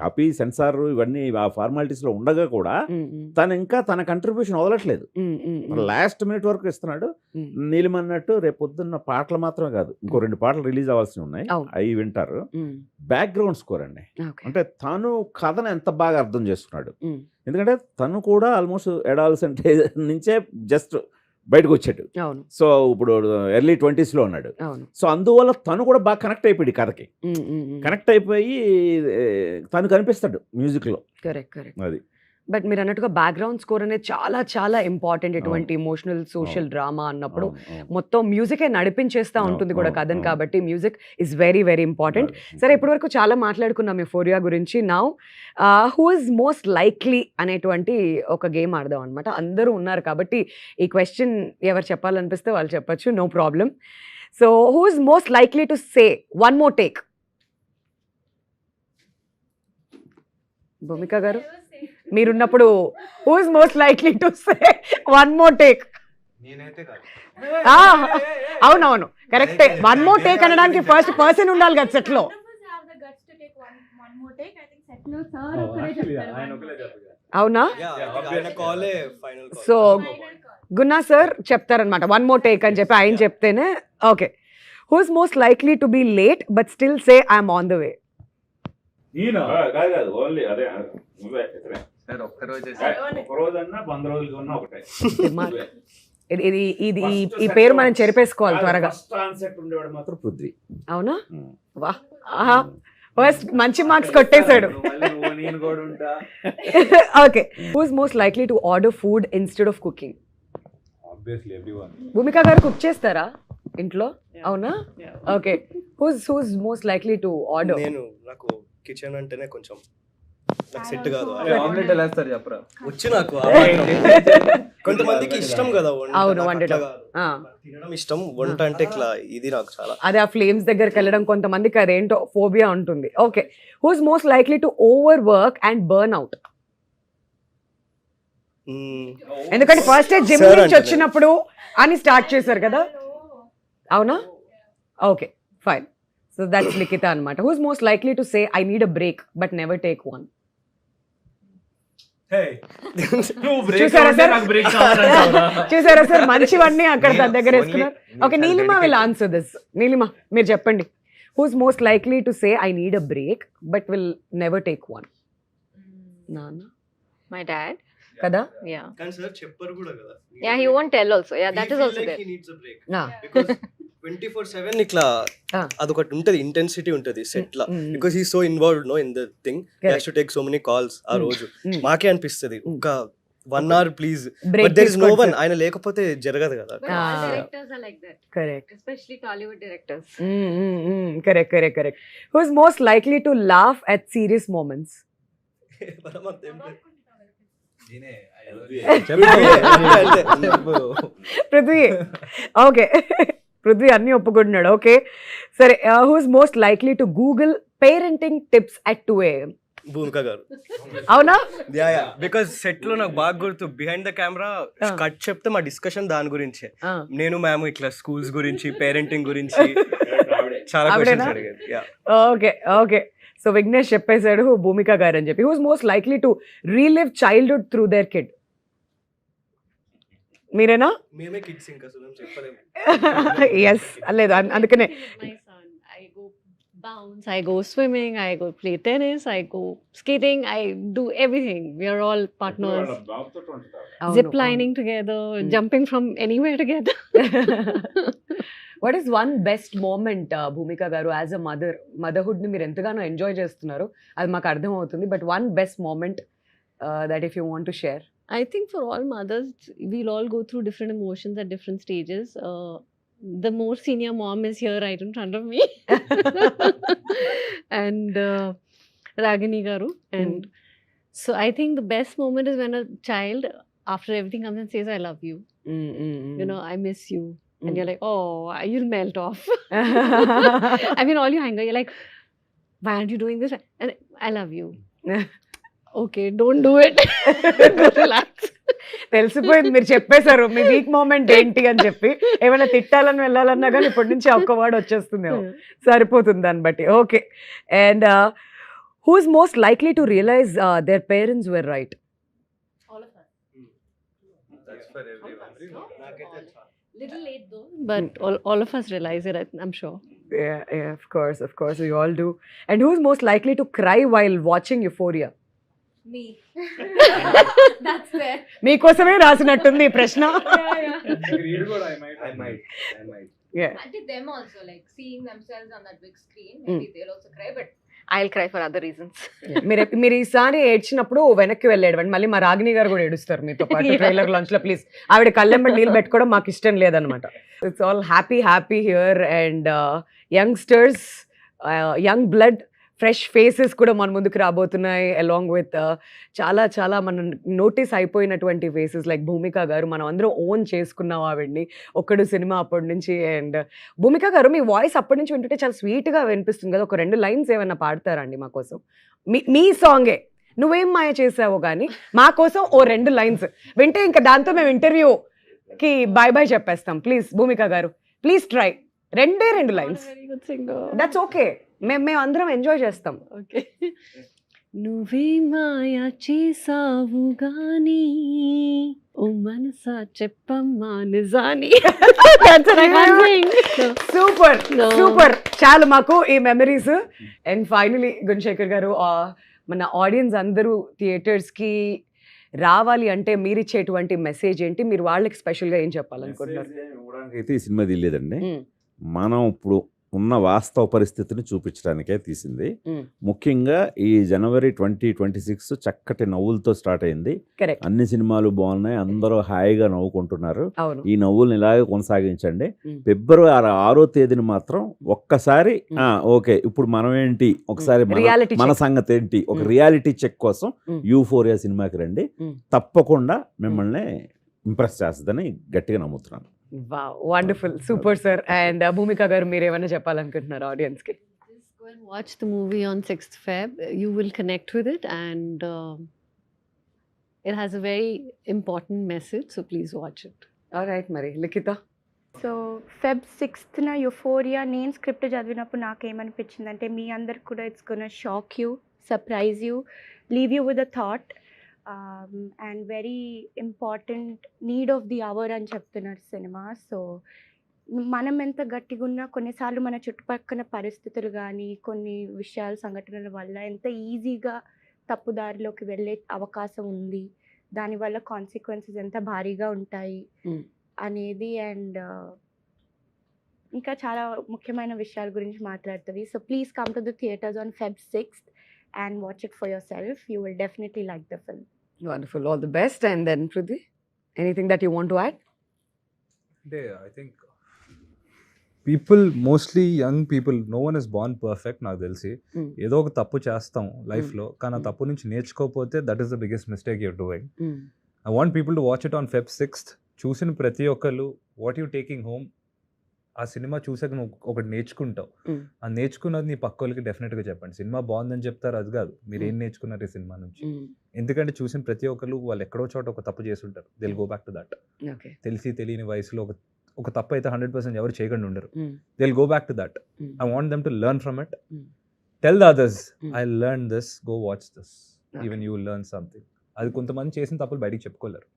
కాపీ సెన్సార్ ఇవన్నీ ఆ ఫార్మాలిటీస్లో ఉండగా కూడా తను ఇంకా తన కంట్రిబ్యూషన్ వదలట్లేదు, లాస్ట్ మినిట్ వరకు ఇస్తున్నాడు. నీలిమన్నట్టు రేపు పొద్దున్న పాటలు మాత్రమే కాదు, ఇంకో 2 పాటలు రిలీజ్ అవ్వాల్సి ఉన్నాయి, అవి వింటారు. బ్యాక్గ్రౌండ్ స్కోర్ అండి, అంటే తను కథను ఎంత బాగా అర్థం చేసుకున్నాడు. ఎందుకంటే తను కూడా ఆల్మోస్ట్ అడాలసెంట్ నుంచే జస్ట్ బయటకు వచ్చాడు. సో ఇప్పుడు ఎర్లీ 20sలో ఉన్నాడు. సో అందువల్ల తను కూడా బాగా కనెక్ట్ అయిపోయాడు కథకి, కనెక్ట్ అయిపోయి తను కనిపిస్తాడు మ్యూజిక్లో. అది బట్ మీరు అన్నట్టుగా బ్యాక్గ్రౌండ్ స్కోర్ అనేది చాలా చాలా ఇంపార్టెంట్. ఎటువంటి ఇమోషనల్ సోషల్ డ్రామా అన్నప్పుడు మొత్తం మ్యూజికే నడిపించేస్తూ ఉంటుంది కూడా కథను, కాబట్టి music is very very important. సరే ఇప్పటివరకు చాలా మాట్లాడుకున్నాం యూఫోరియా గురించి. Now who is most likely అనేటువంటి ఒక గేమ్ ఆడదాం అనమాట. అందరూ ఉన్నారు కాబట్టి ఈ క్వశ్చన్ ఎవరు చెప్పాలనిపిస్తే వాళ్ళు చెప్పచ్చు, no problem. So who is most likely to say one more take? Bhumika garu మీరున్నప్పుడు who is most likely to say one more take? అవునవును కరెక్టే, వన్ మోర్ టేక్ అనడానికి ఫస్ట్ పర్సన్ ఉండాలి కదా సెట్లో. అవునా? సో గున్నా సార్ చెప్తారనమాట వన్ మోర్ టేక్ అని చెప్పి, ఆయన చెప్తేనే okay. Who is most likely to be late but still say I'm on the way? ఇది ఈ పేరు మనం చెరిపేసుకోవాలి త్వరగా. మాత్రం పృథ్వీ. అవునా? వా, ఫస్ట్ మంచి మార్క్స్ కొట్టేశాడు. Okay, who is most likely to order food instead of cooking? Bhumika garu cook చేస్తారా ఇంట్లో? అవునా? Okay, who is most likely to order? నేను నాకు కిచెన్ అంటేనే కొంచెం నాకు సెట్ కాదు. ఆమ్లెట్ ఎలా వేస్తారు చెప్పరా? వచ్చి నాకు కొంతమందికి ఇష్టం కదా అవును వండటం, తినడం ఇష్టం, వంట అంటే ఇట్లా ఇది నాకు చాలా. అదే ఆ ఫ్లేమ్స్ దగ్గరికి వెళ్ళడం కొంతమందికి అదేంటో ఫోబియా ఉంటుంది. Okay, who is most likely to over work and burn out? ఎందుకంటే ఫస్ట్ జిమ్ నుంచి వచ్చినప్పుడు అని స్టార్ట్ చేశారు కదా, అవునా? Okay fine. So that's Likhita అనమాట. Who's most likely to say I need a break but never take one? చూసారా sir మంచివన్నీ అక్కడ తన దగ్గర వేసుకున్నారు. Okay, Neelima will answer this. Neelima మీరు చెప్పండి. Who's most likely to say I need a break but will never take one? నాన్న my dad కదా? యా కానీ సార్ చెప్పరు కూడా కదా. Yeah he won't tell also. Yeah that is also there. Because 24/7 ఇట్లా అదొకటి ఉంటది, ఇంటెన్సిటీ ఉంటది సెట్ లా. Because he so involved no in the thing, he has to take so many calls ఆ రోజు. మాకే అనిపిస్తది ఒక 1 hour please, but there is no one. ఆయన లేకపోతే జరగదు కదా. Directors are like that, correct. Especially Tollywood directors. Correct. Who's most likely to laugh at serious moments? Prithvi. Okay, Prithvi అన్ని ఒప్పుకుంటున్నాడు. ఓకే సరే, who's most likely to google parenting tips at 2 AM? Bhumika garu. అవునా? Because set లో నాకు బాగా గుర్తు, బిహైండ్ ద కెమెరా కట్ చెప్తే మా డిస్కషన్ దాని గురించే. నేను మ్యామ్ ఇట్లా స్కూల్స్ గురించి, పేరెంటింగ్ గురించి చాలా క్వశ్చన్స్ అడిగారు. ఓకే. సో విఘ్నేష్ చెప్పేశాడు భూమిక గారు అని చెప్పి. Who's most likely to relive childhood through there kid? మీరేనా? మేమే కిడ్స్ ఇంకా చెప్పలేము. ఎస్ లేదు, అందుకనే. My son, I go bounce, I go swimming, I go play tennis, I go skating, I do everything. We are all partners. Zip lining together, jumping from anywhere together. What is one best moment Bhumika garu as a motherhood ని మీరు ఎంతగానో enjoy చేస్తున్నారు, అది మాకు అర్థం అవుతుంది. But one best moment that if you want to share? I think for all mothers, we'll all go through different emotions at different stages. The more senior mom is here right in front of me. And Ragini Garu. And so I think the best moment is when a child, after everything, comes and says, I love you. You know, I miss you. And you're like, oh, you'll melt off. I mean, all your anger, you're like, why aren't you doing this? And I love you. Okay, don't do it. Relax. తెలిసిపోయింది, మీరు చెప్పేశారు మీ week moment ఏంటి అని చెప్పి. ఏమైనా తిట్టాలని వెళ్ళాలన్నా కానీ ఇప్పటి నుంచి ఒక్క వర్డ్ వచ్చేస్తుంది, సరిపోతుంది దాన్ని బట్టి. Okay, and who's most likely to realise there parents were right? All of us. That's for everyone. Little late though, but all of us realize it, I'm sure. Yeah, of course, we all do. And who's most likely to cry while watching Euphoria? Me. That's there. మీకోసమే రాసినట్టుంది ఈ ప్రశ్న. I might. Yeah. I did them also, like seeing themselves on that big screen. Maybe they'll also cry, but I'll cry for other reasons. మీరు ఈసారి ఏడ్చినప్పుడు వెనక్కి వెళ్ళేడు, మళ్ళీ మా రాగిణి గారు కూడా ఏడుస్తారు మీతో పాటు ట్రైలర్ లాంచ్ లో. ప్లీజ్, ఆవిడ కళ్ళెంబడి నీళ్ళు పెట్టుకోవడం మాకు ఇష్టం లేదనమాట. It's all happy here. And youngsters, young blood, fresh faces కూడా మన ముందుకు రాబోతున్నాయి, అలాంగ్ విత్ చాలా మనం నోటీస్ అయిపోయినటువంటి ఫేసెస్ లైక్ భూమిక గారు. మనం అందరం ఓన్ చేసుకున్నాం ఆవిడ్ని, ఒక్కడు సినిమా అప్పటి నుంచి. అండ్ భూమిక గారు, మీ వాయిస్ అప్పటి నుంచి వింటుంటే చాలా స్వీట్గా వినిపిస్తుంది కదా. ఒక 2 లైన్స్ ఏమైనా పాడతారండి మా కోసం? మీ సాంగే నువ్వేం మాయ చేసావో కానీ మా కోసం ఓ 2 లైన్స్ వింటే ఇంకా దాంతో మేము ఇంటర్వ్యూకి బాయ్ చెప్పేస్తాం. ప్లీజ్ భూమిక గారు, please try. 2 lines. Very good singer. That's okay, మేము అందరం ఎంజాయ్ చేస్తాం. Okay. నువ్వే మాయా చేసావు గాని ఓ మనసా చెప్పమ్మా నిజాని. That's what I can't sing. Super చాలు మాకు ఈ మెమరీస్. అండ్ ఫైనలీ గుణశేఖర్ గారు, మన ఆడియన్స్ అందరూ థియేటర్స్కి రావాలి అంటే మీరు ఇచ్చేటువంటి మెసేజ్ ఏంటి? మీరు వాళ్ళకి స్పెషల్గా ఏం చెప్పాలనుకుంటున్నారు? అయితే ఈ సినిమా తీయలేదండి, మనం ఇప్పుడు ఉన్న వాస్తవ పరిస్థితిని చూపించడానికే తీసింది. ముఖ్యంగా ఈ జనవరి 2026 చక్కటి నవ్వులతో స్టార్ట్ అయింది. అన్ని సినిమాలు బాగున్నాయి, అందరూ హాయిగా నవ్వుకుంటున్నారు. ఈ నవ్వుల్ని ఇలాగే కొనసాగించండి. ఫిబ్రవరి 6వ తేదీని మాత్రం ఒక్కసారి ఓకే ఇప్పుడు మనం ఏంటి, ఒకసారి మన సంగతి ఏంటి, ఒక రియాలిటీ చెక్ కోసం యూఫోరియా సినిమాకి రండి. తప్పకుండా మిమ్మల్ని ఇంప్రెస్ చేస్తుందని గట్టిగా నమ్ముతున్నాను. Wow, wonderful, super sir. And Bhumika garu, meer evana cheppalanukuntunnaru audience ki? Just go and watch the movie on 6th Feb. You will connect with it, and it has a very important message, so please watch it. All right, Mari. Likhita? So Feb 6th Euphoria నేను script చదివినప్పుడు నాకేమనిపించిందంటే మీ అందరికి కూడా it's gonna shock you, surprise you, leave you with a thought and very important need of the hour అని చెప్తున్నారు cinema. So మనం ఎంత గట్టిగా ఉన్నా కొన్నిసార్లు మన చుట్టుపక్కల పరిస్థితులు కానీ కొన్ని విషయాల సంఘటనల వల్ల ఎంత ఈజీగా తప్పుదారిలోకి వెళ్ళే అవకాశం ఉంది, దానివల్ల కాన్సిక్వెన్సెస్ ఎంత భారీగా ఉంటాయి అనేది అండ్ ఇంకా చాలా ముఖ్యమైన విషయాల గురించి మాట్లాడుతుంది. So please come to the theatres on Feb 6th and watch it for yourself. You will definitely like the film. Wonderful. All the best. And then, Prithvi, anything that you want to add? అంటే I think people mostly young people, no one is born perfect నాకు తెలిసి. ఏదో ఒక తప్పు చేస్తాం లైఫ్లో, కానీ ఆ తప్పు నుంచి నేర్చుకోకపోతే that is the biggest mistake your doing. I want people to watch it on Feb 6th. చూసిన ప్రతి ఒక్కరు వాట్ యూ టేకింగ్ హోమ్, ఆ సినిమా చూసాక నువ్వు ఒకటి నేర్చుకుంటావు. ఆ నేర్చుకున్నది నీ పక్క వాళ్ళకి డెఫినెట్గా చెప్పండి. సినిమా బాగుందని చెప్తారు, అది కాదు మీరు ఏం నేర్చుకున్నారు ఈ సినిమా నుంచి. ఎందుకంటే చూసిన ప్రతి ఒక్కరు వాళ్ళు ఎక్కడో చోట ఒక తప్పు చేసి ఉంటారు. They'll go back to that. తెలిసి తెలియని వయసులో ఒక తప్పు అయితే 100% ఎవరు చేయకుండా ఉండరు. They'll go back to that. I want them to learn from it. Tell the others I learn this, go watch this, even you learn something. అది కొంతమంది చేసిన తప్పులు బయటికి చెప్పుకోలేరు,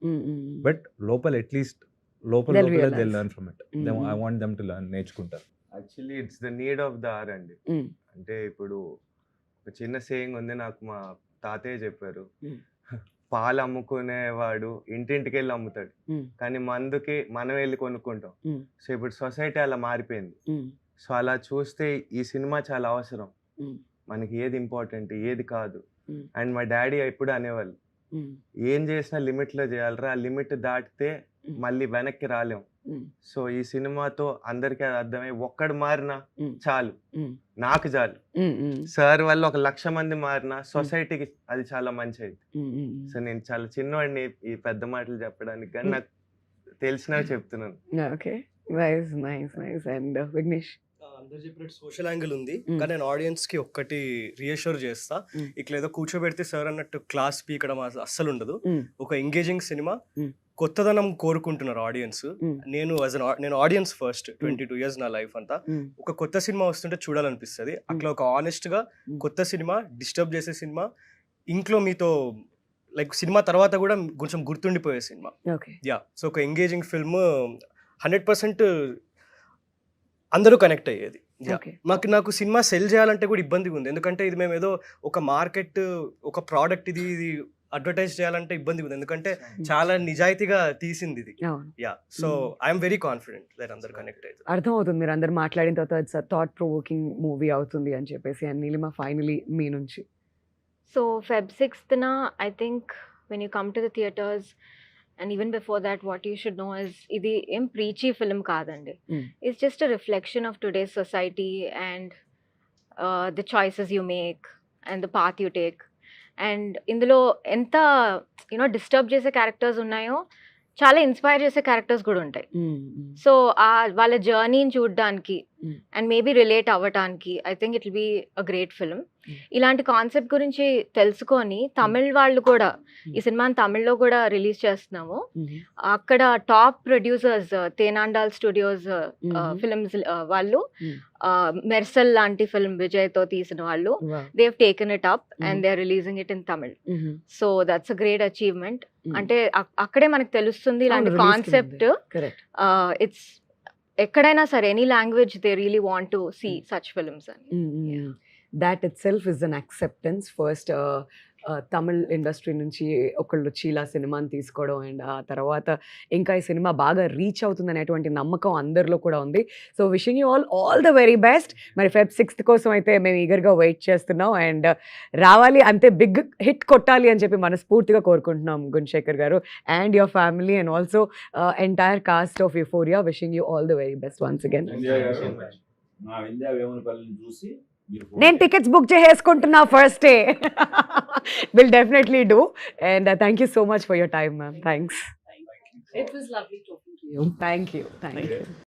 బట్ లోపల అట్లీస్ట్ లోపల they learn from it. I want them to learn, నేర్చుకుంటారు. Actually it's the need of the hour అండి. అంటే ఇప్పుడు ఒక చిన్న సేయింగ్ ఉంది, నాకు మా తాతయ్య చెప్పారు, పాలు అమ్ముకునేవాడు ఇంటింటికి వెళ్ళి అమ్ముతాడు, కానీ మందుకి మనం వెళ్ళి కొనుక్కుంటాం. సో ఇప్పుడు సొసైటీ అలా మారిపోయింది. సో అలా చూస్తే ఈ సినిమా చాలా అవసరం. మనకి ఏది ఇంపార్టెంట్ ఏది కాదు. అండ్ మా డాడీ ఎప్పుడు అనేవాళ్ళు, ఏం చేసినా లిమిట్లో చేయాలరా, ఆ లిమిట్ దాటితే మళ్ళీ వెనక్కి రాలేం. సో ఈ సినిమాతో అందరికీ అది అర్థమై ఒక్కడు మారినా చాలు, నాకు చాలు. సార్ వల్ల 1,00,000 మంది మారినా సొసైటీకి అది చాలా మంచిది. సో నేను చాలా చిన్నవాడిని ఈ పెద్ద మాటలు చెప్పడానికి, కానీ నాకు తెలిసినవి చెప్తున్నాను. Okay, nice nice nice. And Vignesh, అందరు చెప్పినట్టు సోషల్ యాంగిల్ ఉంది, కానీ నేను ఆడియన్స్ కి ఒక్కటి రీఅష్యూర్ చేస్తా, ఇట్లా ఏదో కూర్చోబెడితే సార్ అన్నట్టు క్లాస్ పీకడం అస్సలు ఉండదు. ఒక ఎంగేజింగ్ సినిమా, కొత్తదనం కోరుకుంటున్నారు ఆడియన్స్. నేను ఆడియన్స్ ఫస్ట్ 22 years నా లైఫ్ అంతా. ఒక కొత్త సినిమా వస్తుంటే చూడాలనిపిస్తుంది. అట్లా ఒక ఆనెస్ట్ గా కొత్త సినిమా, డిస్టర్బ్ చేసే సినిమా, ఇంట్లో మీతో లైక్ సినిమా తర్వాత కూడా కొంచెం గుర్తుండిపోయే సినిమా. యా, సో ఒక ఎంగేజింగ్ ఫిల్మ్ 100% అందరూ కనెక్ట్ అయ్యేది. నాకు సినిమా సెల్ చేయాలంటే కూడా ఇబ్బందిగా ఉంది, ఎందుకంటే ఇది మేము ఏదో ఒక మార్కెట్, ఒక ప్రోడక్ట్, ఇది అడ్వర్టైజ్ చేయాలంటే ఇబ్బందిగా ఉంది, ఎందుకంటే చాలా నిజాయితీగా తీసింది ఇది. Yeah, so I'm very confident that అందరు కనెక్ట్ అయ్యారు. అర్థం అవుతుంది మీరు అందరు మాట్లాడిన తర్వాత ఇట్స్ థాట్ ప్రొవోకింగ్ మూవీ అవుతుంది అని చెప్పేసి. అండ్ నీలిమ, ఫైనలీ మీ నుంచి. So Feb 6th I think when you come to the theaters, and even before that, what you should know is ఇది ఏం preachy film కాదండి. It's just a reflection of today's society and the choices you make and the path you take. And ఇందులో ఎంత disturb చేసే characters ఉన్నాయో, చాలా inspire చేసే characters కూడా ఉంటాయి. సో వాళ్ళ జర్నీని చూడడానికి అండ్ మేబీ రిలేట్ అవ్వటానికి I think it will be a great film. ఇలాంటి కాన్సెప్ట్ గురించి తెలుసుకొని తమిళ్ వాళ్ళు కూడా ఈ సినిమాని తమిళ్లో కూడా రిలీజ్ చేస్తున్నాము. అక్కడ top producers Thenandal studios films వాళ్ళు, మెర్సల్ లాంటి ఫిల్మ్ విజయ్తో తీసిన వాళ్ళు, they have taken it up and they are releasing it in Tamil. So that's a great achievement. అంటే అక్కడే మనకు తెలుస్తుంది ఇలాంటి కాన్సెప్ట్. ఇట్స్ ఎక్కడైనా సరే, any language they really want to see such films అని. That itself is an acceptance. First Tamil industry నుంచి ఒకళ్ళు వచ్చి ఇలా సినిమాని తీసుకోవడం, అండ్ ఆ తర్వాత ఇంకా ఈ సినిమా బాగా రీచ్ అవుతుంది అనేటువంటి నమ్మకం అందరిలో కూడా ఉంది. So wishing you all the very best. మరి Feb 6th కోసం అయితే మేము ఈగర్గా వెయిట్ చేస్తున్నాం, అండ్ రావాలి అంతే, బిగ్ హిట్ కొట్టాలి అని చెప్పి మనస్ఫూర్తిగా కోరుకుంటున్నాం Gunasekhar garu and your family and also entire cast of Euphoria. Wishing you all the very best once again. నేను టికెట్స్ బుక్ చేసేసుకుంటున్నా first day. Will definitely do. And thank you so much for your time, ma'am. Thanks. It was lovely talking to you. Thank you.